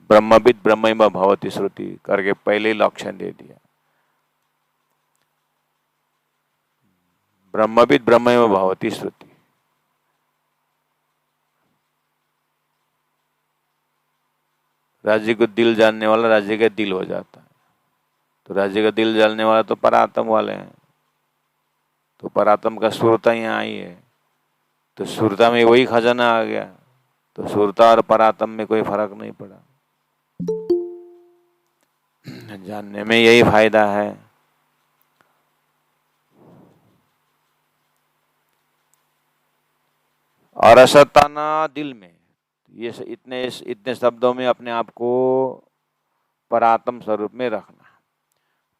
S1: ब्रह्मविद ब्रह्मैव भवति श्रुति करके पहले ही लक्षण दे दिया। ब्रह्मविद ब्रह्मैव भवति श्रुति। राज्य को दिल जानने वाला राज्य का दिल हो जाता है। तो राज्य का दिल जानने वाला तो परात्म वाले हैं, तो परात्म का सुरता यहाँ आई है, तो सुरता में वही खजाना आ गया। तो सुरता और परात्म में कोई फर्क नहीं पड़ा। जानने में यही फायदा है। और असताना दिल में, ये इतने शब्दों में अपने आप को परात्म स्वरूप में रखना।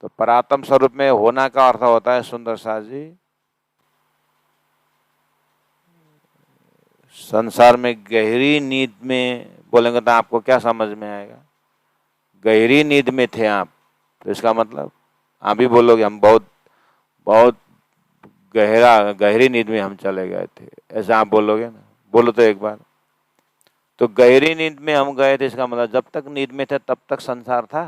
S1: तो परात्म स्वरूप में होना का अर्थ होता है सुंदर सा जी, संसार में गहरी नींद में बोलेंगे तो आपको क्या समझ में आएगा? गहरी नींद में थे आप, तो इसका मतलब आप भी बोलोगे हम बहुत बहुत गहरी नींद में हम चले गए थे, ऐसा आप बोलोगे ना? बोलो तो एक बार। तो गहरी नींद में हम गए थे, इसका मतलब जब तक नींद में थे तब तक संसार था?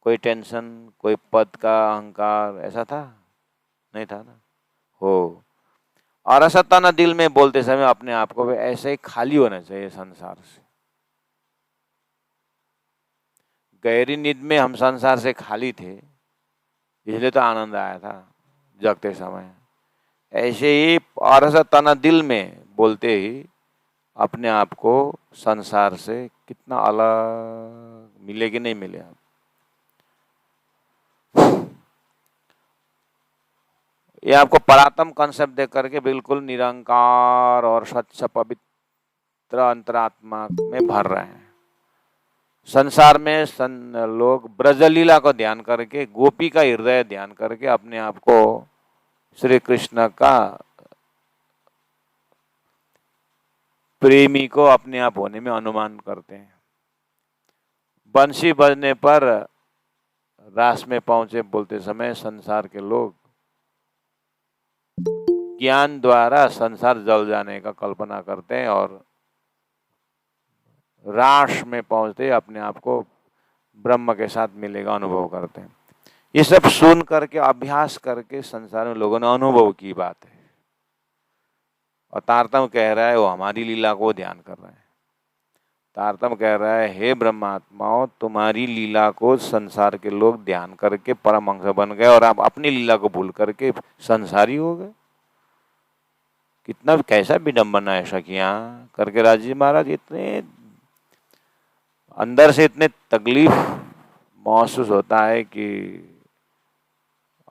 S1: कोई टेंशन, कोई पद का अहंकार ऐसा था? नहीं था ना। हो और असताना दिल में बोलते समय अपने आप को ऐसे ही खाली होना चाहिए संसार से। गहरी नींद में हम संसार से खाली थे, इसलिए तो आनंद आया था जगते समय। ऐसे ही असताना दिल में बोलते ही अपने आप को संसार से कितना अलग मिले कि नहीं मिले आप। ये आपको परात्म कंसेप्ट दे करके बिल्कुल निरंकार और स्वच्छ पवित्र अंतरात्मा में भर रहे हैं। संसार में लोग ब्रजलीला को ध्यान करके, गोपी का हृदय ध्यान करके अपने आप को श्री कृष्ण का प्रेमी को अपने आप होने में अनुमान करते हैं। बंसी बजने पर रास में पहुंचे बोलते समय संसार के लोग ज्ञान द्वारा संसार जल जाने का कल्पना करते हैं और रास में पहुंचते अपने आप को ब्रह्म के साथ मिलेगा अनुभव करते हैं। ये सब सुन करके अभ्यास करके संसार में लोगों ने अनुभव की बात है। और तारतम कह रहा है वो हमारी लीला को ध्यान कर रहे हैं। तारतम कह रहा है हे ब्रह्मात्माओं, तुम्हारी लीला को संसार के लोग ध्यान करके परमहंस बन गए और आप अपनी लीला को भूल करके संसारी हो गए। कितना कैसा विडम्बना है सखियां करके राजी महाराज इतने अंदर से इतने तकलीफ महसूस होता है कि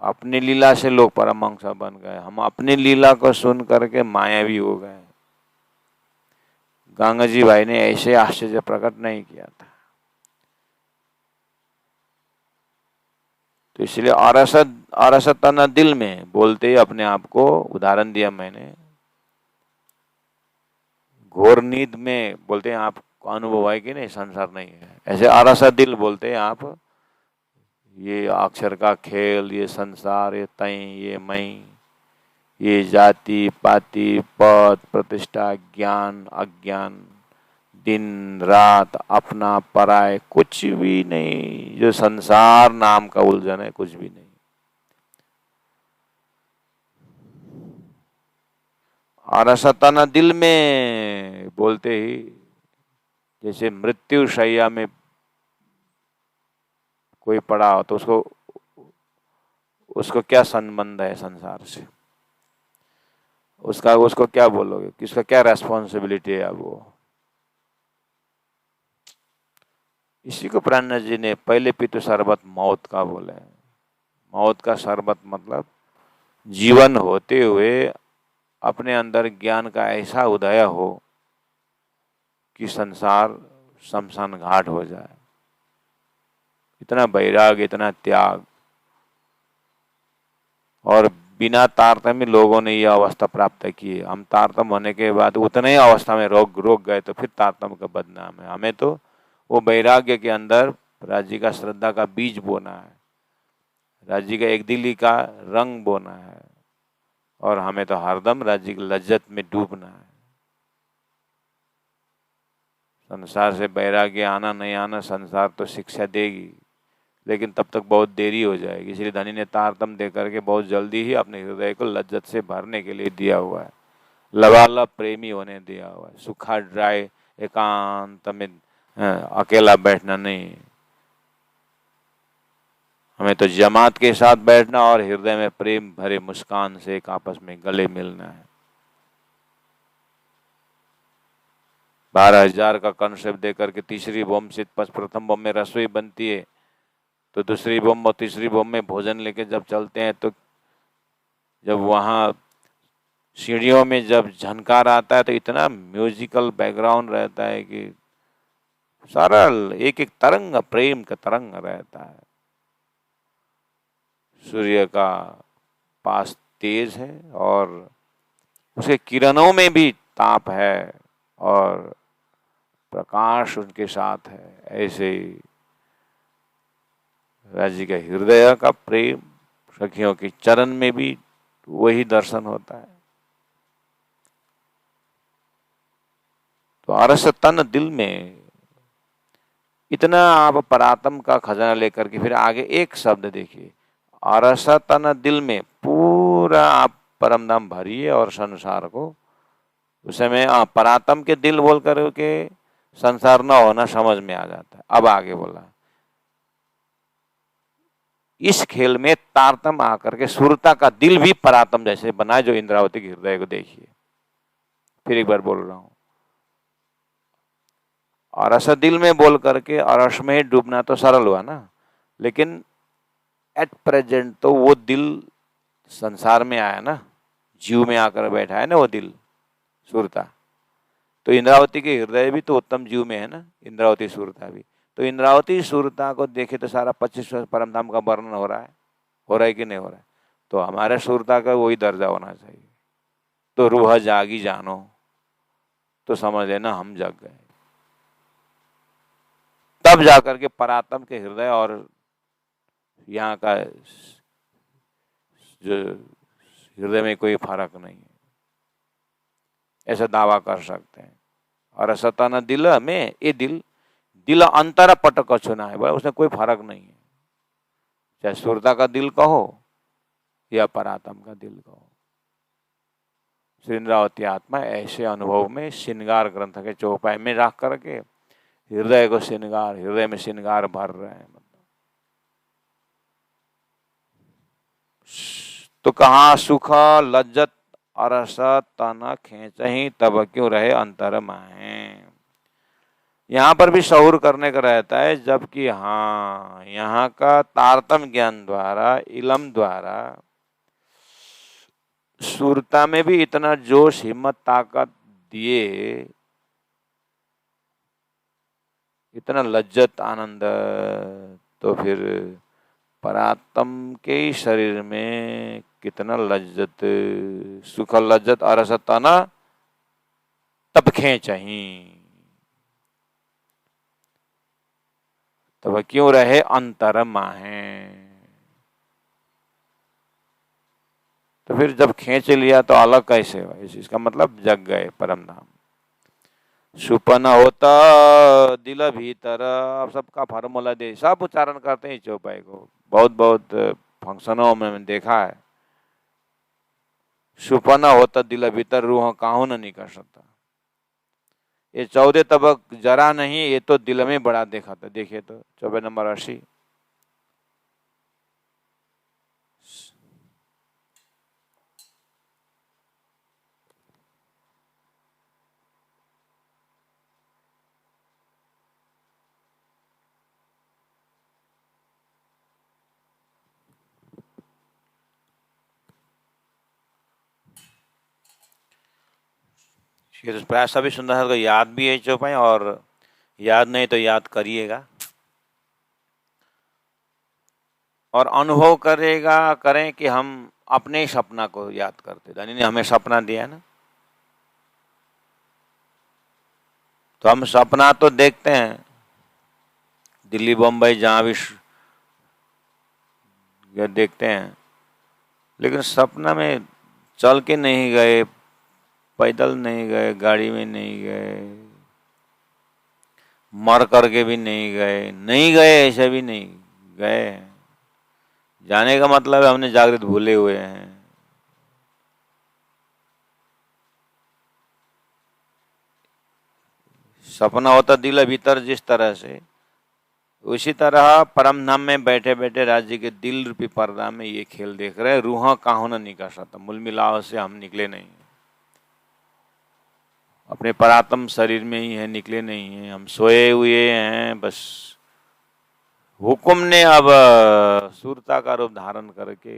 S1: अपनी लीला से लोग परमहंस बन गए, हम अपनी लीला को सुन करके मायावी हो गए। गंगा जी भाई ने ऐसे आश्चर्य प्रकट नहीं किया था। तो इसलिए अरसतन दिल में बोलते ही अपने आप को उदाहरण दिया मैंने। घोर नींद में बोलते हैं आपको अनुभव है कि नहीं संसार नहीं है, ऐसे अरसा दिल बोलते हैं आप ये अक्षर का खेल, ये संसार, ये तई, ये मई, ये जाति पाति पद प्रतिष्ठा ज्ञान अज्ञान, दिन रात अपना पराय कुछ भी नहीं, जो संसार नाम का उलझन है कुछ भी नहीं। और सताना दिल में बोलते ही जैसे मृत्यु शैया में कोई पड़ा हो तो उसको क्या संबंध है संसार से, उसको क्या बोलोगे, किसका क्या रेस्पॉन्सिबिलिटी है अब वो। इसी को प्राणनाथ जी ने पहले पितु शरबत मौत का बोले। मौत का शरबत मतलब जीवन होते हुए अपने अंदर ज्ञान का ऐसा उदय हो कि संसार शमशान घाट हो जाए। इतना वैराग, इतना त्याग, और बिना तारतम्य लोगों ने यह अवस्था प्राप्त की। हम तारतम होने के बाद उतने ही अवस्था में रोक गए तो फिर तारतम का बदनाम है। हमें तो वो वैराग्य के अंदर राज्य का श्रद्धा का बीज बोना है, राज्य का एक दिली का रंग बोना है, और हमें तो हरदम राज्य की लज्जत में डूबना है। संसार से वैराग्य आना नहीं आना संसार तो शिक्षा देगी, लेकिन तब तक बहुत देरी हो जाएगी। इसलिए धनी ने तारतम दे करके बहुत जल्दी ही अपने हृदय को लज्जत से भरने के लिए दिया हुआ है, लबालब प्रेमी होने दिया हुआ है। सूखा ड्राई एकांत में अकेला बैठना नहीं, हमें तो जमात के साथ बैठना और हृदय में प्रेम भरे मुस्कान से एक आपस में गले मिलना है। 12,000 का कंसेप्ट देकर के तीसरी बम से प्रथम बम में रसोई बनती है, तो दूसरी बम और तीसरी बम में भोजन लेके जब चलते हैं तो जब वहाँ सीढ़ियों में जब झनकार आता है तो इतना म्यूजिकल बैकग्राउंड रहता है कि सारा एक एक तरंग प्रेम का तरंग रहता है। सूर्य का पास तेज है और उसके किरणों में भी ताप है और प्रकाश उनके साथ है। ऐसे ही राज्य के हृदय का प्रेम, सखियों के चरण में भी वही दर्शन होता है। तो अरस तन दिल में इतना आप परात्म का खजाना लेकर के फिर आगे एक शब्द देखिए, अरस तन दिल में पूरा आप परम धाम भरिए और संसार को उस समय परात्म के दिल बोल कर के संसार न होना समझ में आ जाता है। अब आगे बोला इस खेल में तारतम आकर के सुरता का दिल भी परात्म जैसे बनाए, जो इंद्रावती के हृदय को देखिए। फिर एक बार बोल रहा हूं, अरस दिल में बोल करके अरस में ही डूबना तो सरल हुआ ना, लेकिन एट प्रेजेंट तो वो दिल संसार में आया ना, जीव में आकर बैठा है ना वो दिल सुरता। तो इंद्रावती के हृदय भी तो उत्तम जीव में है ना, इंद्रावती सुरता भी। तो इंद्रावती सुरता को देखे तो सारा 25 परम धाम का वर्णन हो रहा है कि नहीं हो रहा है। तो हमारे सुरता का वही दर्जा होना चाहिए। तो रूह जागी जानो, तो समझ लेना हम जग गए। तब जाकर के परात्म के हृदय और यहाँ का जो हृदय में कोई फर्क नहीं है, ऐसा दावा कर सकते हैं। और सताना दिल में, ये दिल दिल अंतर पटक छुना है, उसमें कोई फर्क नहीं है, चाहे सुरता का दिल कहो या परात्म का दिल कहो। श्री इंद्रावती आत्मा ऐसे अनुभव में श्रृंगार ग्रंथ के चौपाई में रख करके हृदय को श्रृंगार, हृदय में श्रृंगार भर रहे हैं। तो कहाँ सुख लज्जत अरस तन खींचहि, तब क्यों रहे अंतर माहे। यहाँ पर भी शऊर करने का रहता है, जबकि हाँ यहाँ का तारतम ज्ञान द्वारा, इलम द्वारा सुरता में भी इतना जोश हिम्मत ताकत दिए, इतना लज्जत आनंद, तो फिर परात्म के शरीर में कितना लज्जत सुख लज्जत अरसता न तब खींचहि, तब क्यों रहे अंतर माहे। तो फिर जब खींच लिया तो अलग कैसे हुआ, इसका मतलब जग गए परम धाम। सुपन होता दिल भीतर, अब सबका फार्मूला दे, सब उच्चारण करते हैं चौपाई को, बहुत बहुत फंक्शनों में मैंने देखा है। सुपना होता दिल भीतर, रूह काहू न निकल सकता। ये 14 तबक जरा नहीं, ये तो दिल में बड़ा देखा था। देखिए तो 24 नंबर 80। ये तो प्राय सभी सुंदर को याद भी है चौपाई, और याद नहीं तो याद करिएगा और अनुभव करेगा, करें कि हम अपने ही सपना को याद करते। धनी ने हमें सपना दिया है ना, तो हम सपना तो देखते हैं, दिल्ली बम्बई जहाँ भी देखते हैं, लेकिन सपना में चल के नहीं गए, पैदल नहीं गए, गाड़ी में नहीं गए, मर करके भी नहीं गए, नहीं गए ऐसे भी नहीं गए। जाने का मतलब है हमने जागृत भूले हुए हैं। सपना होता दिल भीतर जिस तरह से, उसी तरह परम धाम में बैठे बैठे राज्य के दिल रूपी पर्दा में ये खेल देख रहे हैं। रूह काहू न निकल सकता, मूल मिलाव से हम निकले नहीं, अपने परात्म शरीर में ही है, निकले नहीं है, हम सोए हुए हैं। बस हुक्म ने अब सूरता का रूप धारण करके,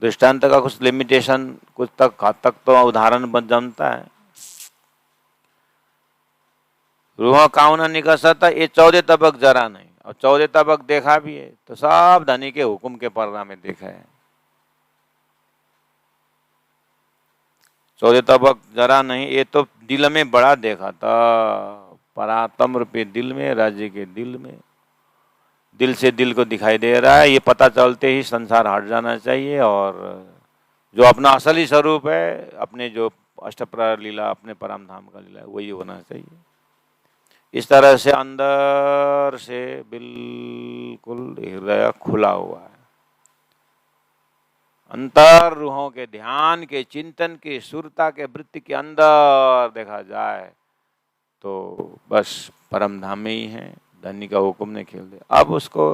S1: दृष्टांत का कुछ लिमिटेशन, कुछ तक हद तक तो उदाहरण बन जमता है। रूह काहू न निकल सकता, ये 14 तबक जरा नहीं, और 14 तबक देखा भी है तो सब धनी के हुक्म के पर्दा में देखा है। 14 तबक जरा नहीं, ये तो दिल में बड़ा देखा था, परात्म रूपी दिल में, राज्य के दिल में। दिल से दिल को दिखाई दे रहा है, ये पता चलते ही संसार हट जाना चाहिए, और जो अपना असली स्वरूप है, अपने जो अष्टप्रहर लीला, अपने परम धाम का लीला है, वही होना चाहिए। इस तरह से अंदर से बिल्कुल हृदय खुला हुआ है। अंतर रूहों के ध्यान के, चिंतन के, सुरता के वृत्ति के अंदर देखा जाए तो बस परम धाम में ही है। धनी का हुक्म ने खेल दे। अब उसको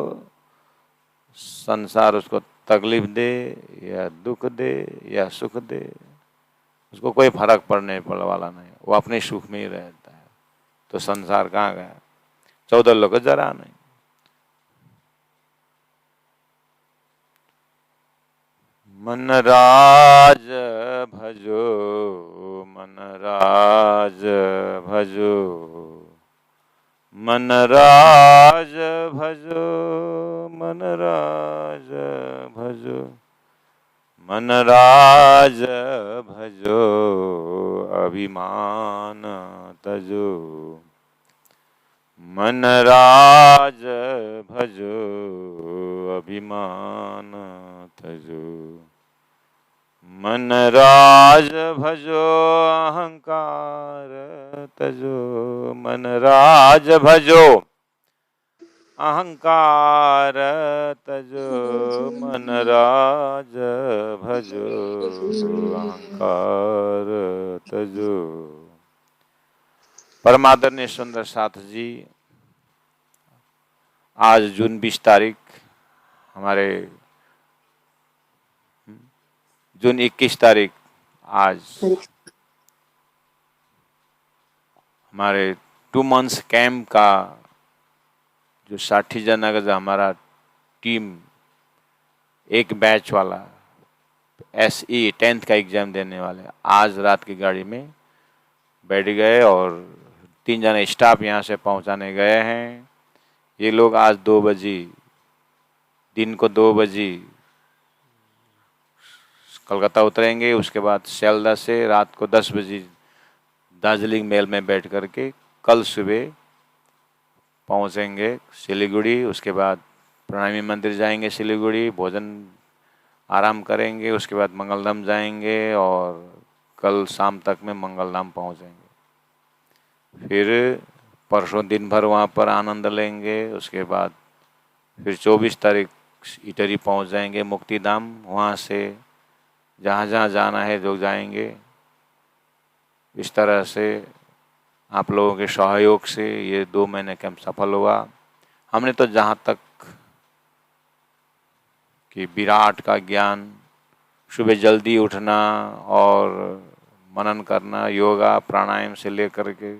S1: संसार उसको तकलीफ दे या दुख दे या सुख दे, उसको कोई फर्क पड़ने वाला नहीं, वो अपने सुख में ही रहता है। तो संसार कहाँ गया? 14 लोग जरा नहीं। मन राज भजो, मन राज भजो, मन राज भजो, मन राज भजो, मन राज भजो, अभिमान तजो, मन राज भजो अभिमान तजो, मन राज भजो अहंकार तजो, मन राज भजो अहंकार तजो, मन राज भजो अहंकार तजो। परम आदरणीय सुंदर साथ जी, आज जून 20 तारीख, हमारे जून 21 तारीख, आज हमारे 2 मंथ्स कैंप का जो 60 जना का जो हमारा टीम, एक बैच वाला SE 10th का एग्जाम देने वाले, आज रात की गाड़ी में बैठ गए और 3 जने स्टाफ यहाँ से पहुँचाने गए हैं। ये लोग आज 2 बजे, दिन को 2 बजे कलकत्ता उतरेंगे। उसके बाद सियालदह से रात को 10 बजे दार्जिलिंग मेल में बैठ करके कल सुबह पहुँचेंगे सिलीगुड़ी। उसके बाद प्रणामी मंदिर जाएंगे सिलीगुड़ी, भोजन आराम करेंगे। उसके बाद मंगलधाम जाएंगे और कल शाम तक में मंगलधाम पहुँचेंगे। फिर परसों दिन भर वहाँ पर आनंद लेंगे। उसके बाद फिर 24 तारीख इटरी पहुँच जाएंगे मुक्तिधाम। वहाँ से जहाँ जहाँ जाना है लोग जाएंगे। इस तरह से आप लोगों के सहयोग से ये 2 महीने कैंप सफल हुआ। हमने तो जहाँ तक कि विराट का ज्ञान, सुबह जल्दी उठना और मनन करना, योगा प्राणायाम से लेकर के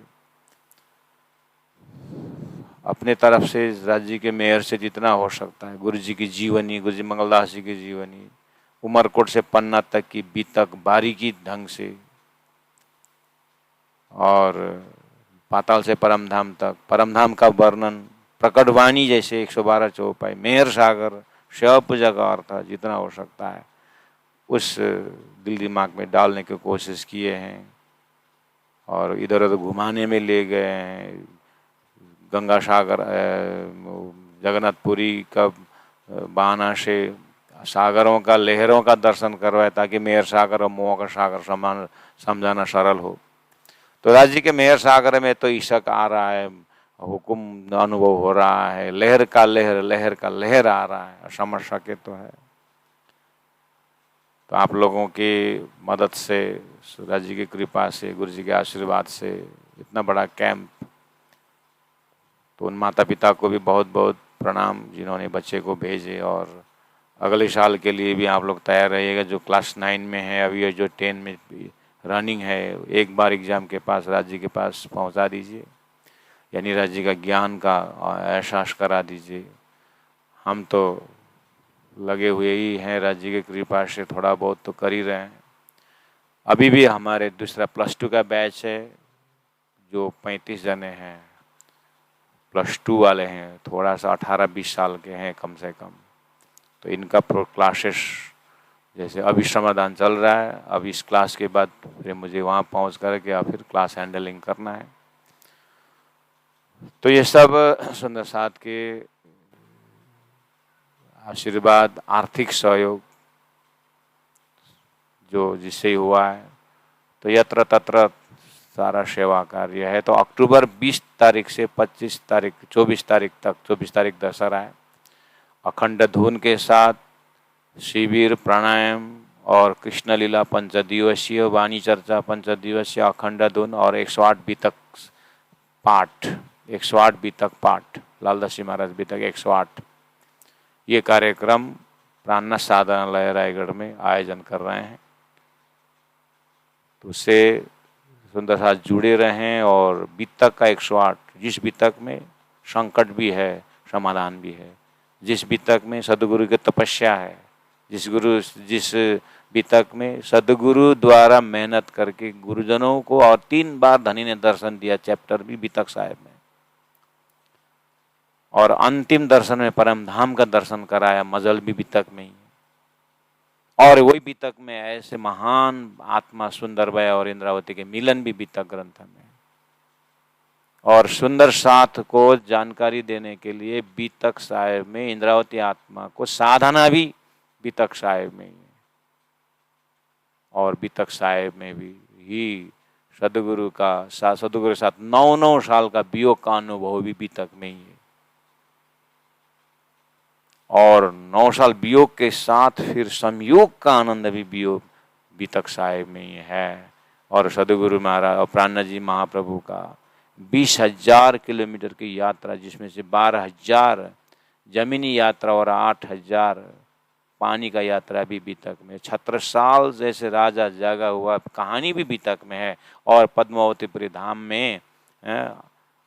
S1: अपने तरफ से राज्य के मेयर से जितना हो सकता है, गुरु जी की जीवनी, गुरु जी मंगलदास जी की जीवनी, उमरकोट से पन्ना तक की बीतक बारीकी ढंग से, और पाताल से परमधाम तक, परमधाम का वर्णन, प्रकटवाणी जैसे 112 चौपाई, मेहर सागर, शिव पूजा का अर्थ जितना हो सकता है उस दिल दिमाग में डालने की कोशिश किए हैं और इधर उधर घुमाने में ले गए हैं। गंगा सागर, जगन्नाथपुरी का बहाना से सागरों का, लहरों का दर्शन करवाए ताकि मेहर सागर और मोह का सागर समान समझाना सरल हो। तो राज्य के मेहर सागर में तो इशक आ रहा है, हुकुम अनुभव हो रहा है, लहर का लहर, लहर का लहर आ रहा है, समझ सके तो है। तो आप लोगों की मदद से, राज्य की कृपा से, गुरु जी के आशीर्वाद से इतना बड़ा कैंप, तो उन माता पिता को भी बहुत बहुत प्रणाम जिन्होंने बच्चे को भेजे। और अगले साल के लिए भी आप लोग तैयार रहिएगा। जो क्लास 9 में है अभी, ये जो 10 में रनिंग है, एक बार एग्ज़ाम के पास, राज्य के पास पहुंचा दीजिए, यानी राज्य का ज्ञान का एहसास करा दीजिए। हम तो लगे हुए ही हैं, राज्य की कृपा से थोड़ा बहुत तो कर ही रहे हैं। अभी भी हमारे दूसरा +2 का बैच है जो 35 जने हैं, +2 वाले हैं, थोड़ा सा 18-20 साल के हैं कम से कम। तो इनका क्लासेस जैसे अभी श्रमदान चल रहा है, अब इस क्लास के बाद फिर मुझे वहाँ पहुँच कर के फिर क्लास हैंडलिंग करना है। तो ये सब सुंदर साथ के आशीर्वाद, आर्थिक सहयोग जो जिससे हुआ है, तो यत्र तत्र सारा सेवा कार्य है। तो अक्टूबर 20 तारीख से 25 तारीख, 24 तारीख तक, 24 तारीख दशहरा है, अखंड धुन के साथ शिविर, प्राणायाम और कृष्ण लीला 5 दिवसीय, वाणी चर्चा 5 दिवसीय, अखंड धुन और 108 बीतक पाठ, 108 बीतक पाठ, लालदास जी महाराज बीतक 108, ये कार्यक्रम प्राणनाथ साधनालय रायगढ़ में आयोजन कर रहे हैं। तो उससे सुंदर साथ जुड़े रहें। और बीतक का 108, जिस बीतक में संकट भी है, समाधान भी है, जिस बीतक में सदगुरु की तपस्या है, जिस बीतक में सदगुरु द्वारा मेहनत करके गुरुजनों को और 3 बार धनी ने दर्शन दिया, चैप्टर भी बीतक साहिब में, और अंतिम दर्शन में परमधाम का दर्शन कराया, मजल भी बीतक में ही। और वही बीतक में ऐसे महान आत्मा सुंदरबाई और इंद्रावती के मिलन भी बीतक ग्रंथ में। और सुंदर साथ को जानकारी देने के लिए बीतक साहेब में इंद्रावती आत्मा को साधना भी बीतक साहेब में ही है। और बीतक साहेब में भी ही सदगुरु के साथ 9 साल का वियोग का अनुभव भी बीतक में ही है। और 9 साल वियोग के साथ फिर संयोग का आनंद भी वियोग बीतक साहेब में ही है। और सदगुरु महाराज और प्राणनाथ जी महाप्रभु का 20,000 किलोमीटर की यात्रा, जिसमें से 12,000 जमीनी यात्रा और 8,000 पानी का यात्रा भी बीतक में। छत्रसाल जैसे राजा जागा हुआ कहानी भी बीतक में है। और पद्मावतीपुरी धाम में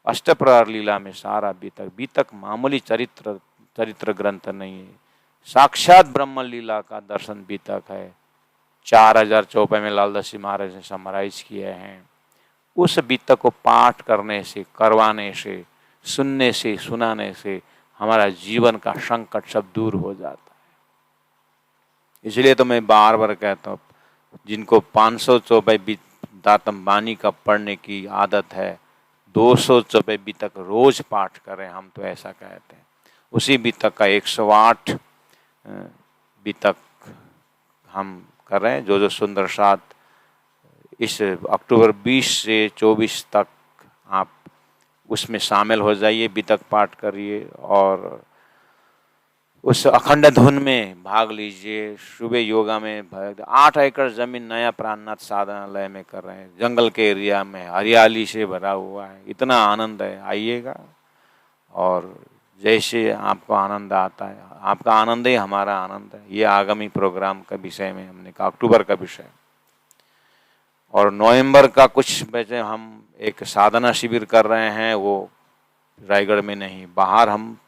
S1: अष्टप्रहर लीला में सारा बीतक मामूली चरित्र ग्रंथ नहीं है, साक्षात ब्रह्म लीला का दर्शन बीतक है। 4000 चौपाई में लालदास जी महाराज ने समराइज किए हैं। उस बीतक को पाठ करने से, करवाने से, सुनने से, सुनाने से हमारा जीवन का संकट सब दूर हो जाता है। इसलिए तो मैं बार बार कहता हूँ, जिनको 500 चौपाई दातम बानी का पढ़ने की आदत है, 200 चौपाई बीतक रोज पाठ करें। हम तो ऐसा कहते हैं। उसी बीतक का 108 बीतक हम कर रहे हैं। जो सुंदर साथ इस अक्टूबर 20 से 24 तक आप उसमें शामिल हो जाइए, बीतक पाठ करिए और उस अखंड धुन में भाग लीजिए। सुबह योगा में 8 एकड़ जमीन नया प्राणनाथ साधनालय में कर रहे हैं, जंगल के एरिया में, हरियाली से भरा हुआ है। इतना आनंद है, आइएगा। और जैसे आपको आनंद आता है, आपका आनंद ही हमारा आनंद है। ये आगामी प्रोग्राम का विषय में हमने कहा, अक्टूबर का विषय। और नवंबर का कुछ वैसे हम एक साधना शिविर कर रहे हैं, वो रायगढ़ में नहीं, बाहर हम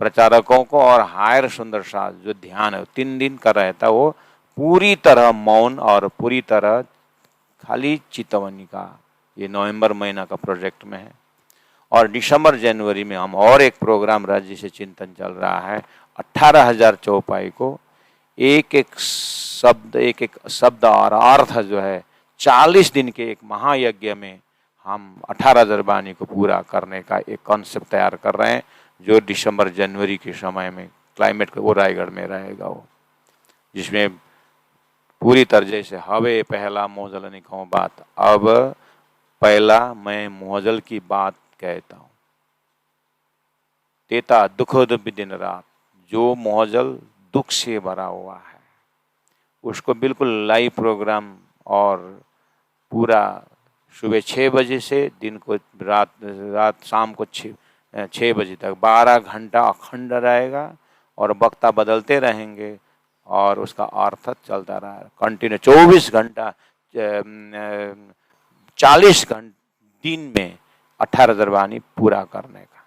S1: प्रचारकों को और हायर सुंदर साथ जो ध्यान है 3 दिन का रहता है, वो पूरी तरह मौन और पूरी तरह खाली चितवनी का, ये नवंबर महीना का प्रोजेक्ट में है। और दिसंबर जनवरी में हम और एक प्रोग्राम राज्य से चिंतन चल रहा है। 18,000 चौपाई को एक एक शब्द और अर्थ जो है 40 दिन के एक महायज्ञ में हम 18,000 बानी को पूरा करने का एक कॉन्सेप्ट तैयार कर रहे हैं, जो दिसंबर जनवरी के समय में क्लाइमेट को वो रायगढ़ में रहेगा, वो जिसमें पूरी तरह से हवे पहला मोजल ने कहूँ बात, अब पहला मैं मोजल की बात कहता हूँ। तेता दुख दुब दिन रात, जो मोजल दुख से भरा हुआ है उसको बिल्कुल लाइव प्रोग्राम और पूरा सुबह 6 बजे से दिन को रात शाम को 6 बजे तक 12 घंटा अखंड रहेगा। और वक्ता बदलते रहेंगे और उसका अर्थ चलता रहा कंटिन्यू 24 घंटा 40 घंटे दिन में 18,000 बानी पूरा करने का।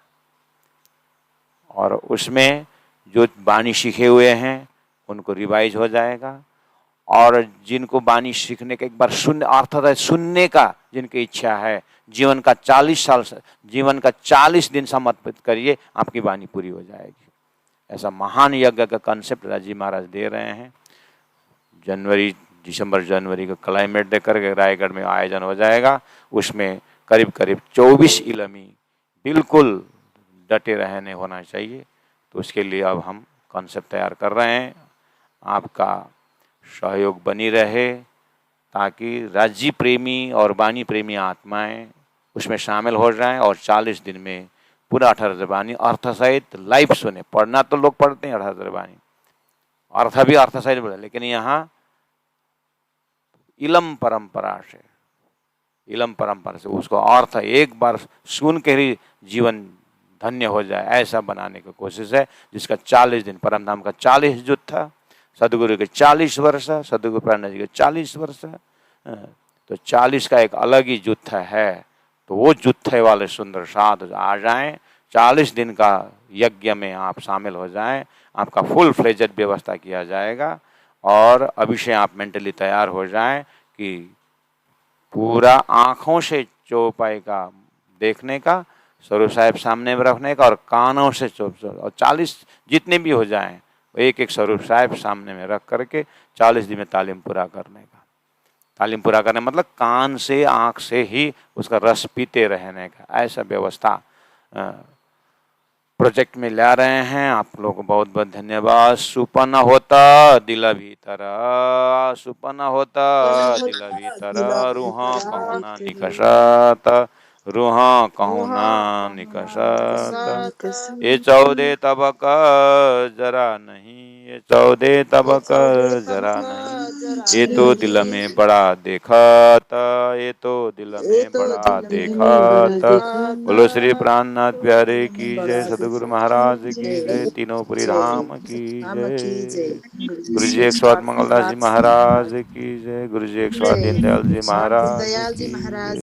S1: और उसमें जो बानी सीखे हुए हैं उनको रिवाइज हो जाएगा। और जिनको बानी सीखने का एक बार सुनने का जिनकी इच्छा है, जीवन का 40 दिन समर्पित करिए, आपकी बानी पूरी हो जाएगी। ऐसा महान यज्ञ का कंसेप्ट राजी महाराज दे रहे हैं। दिसंबर जनवरी का क्लाइमेट देकर के रायगढ़ में आयोजन हो जाएगा। उसमें करीब 24 इलमी बिल्कुल डटे रहने होना चाहिए। तो उसके लिए अब हम कॉन्सेप्ट तैयार कर रहे हैं। आपका सहयोग बनी रहे ताकि राज्य प्रेमी और बानी प्रेमी आत्माएं उसमें शामिल हो जाएं और 40 दिन में पूरा 18,000 बानी अर्थ सहित लाइव सुने। पढ़ना तो लोग पढ़ते हैं 18,000 बानी, अर्थ भी अर्थ सहित बोले, लेकिन यहाँ इलम परंपरा से उसको अर्थ एक बार सुन के ही जीवन धन्य हो जाए, ऐसा बनाने की कोशिश है। जिसका 40 दिन, परम धाम का 40 युद्ध था, सदगुरु के 40 वर्ष, सदगुरु प्राणनाथ जी के 40 वर्ष, तो 40 का एक अलग ही युद्ध है। तो वो युद्ध वाले सुंदर साथ आ जाएं, 40 दिन का यज्ञ में आप शामिल हो जाएं, आपका फुल फ्लेजेड व्यवस्था किया जाएगा। और अभी से आप मेंटली तैयार हो जाएं कि पूरा आँखों से चौपाई का देखने का, स्वरूप साहिब सामने में रखने का, और कानों से और 40 जितने भी हो जाएं एक स्वरूप साहिब सामने में रख करके 40 दिन में तालीम पूरा करने का। तालीम पूरा करने मतलब कान से आँख से ही उसका रस पीते रहने का, ऐसा व्यवस्था प्रोजेक्ट में ला रहे हैं। आप लोगों को बहुत बहुत धन्यवाद। सुपन होता दिल भीतर, सुपन होता दिल भीतर, रूहा कहूना निकषत, रूहा कहूना निकषत। ये 14 तबक जरा नहीं, ये 14 तबक जरा नहीं, ये तो दिल में बड़ा देखा था, ये तो दिल में बड़ा देखा था। बोलो श्री प्राणनाथ प्यारे की जय, सदगुरु महाराज की जय, तीनों पुरी धाम की जय। गुरु जी 108 मंगलदास जी महाराज की जय, गुरु जी 108 दीनदयाल जी महाराज की जय।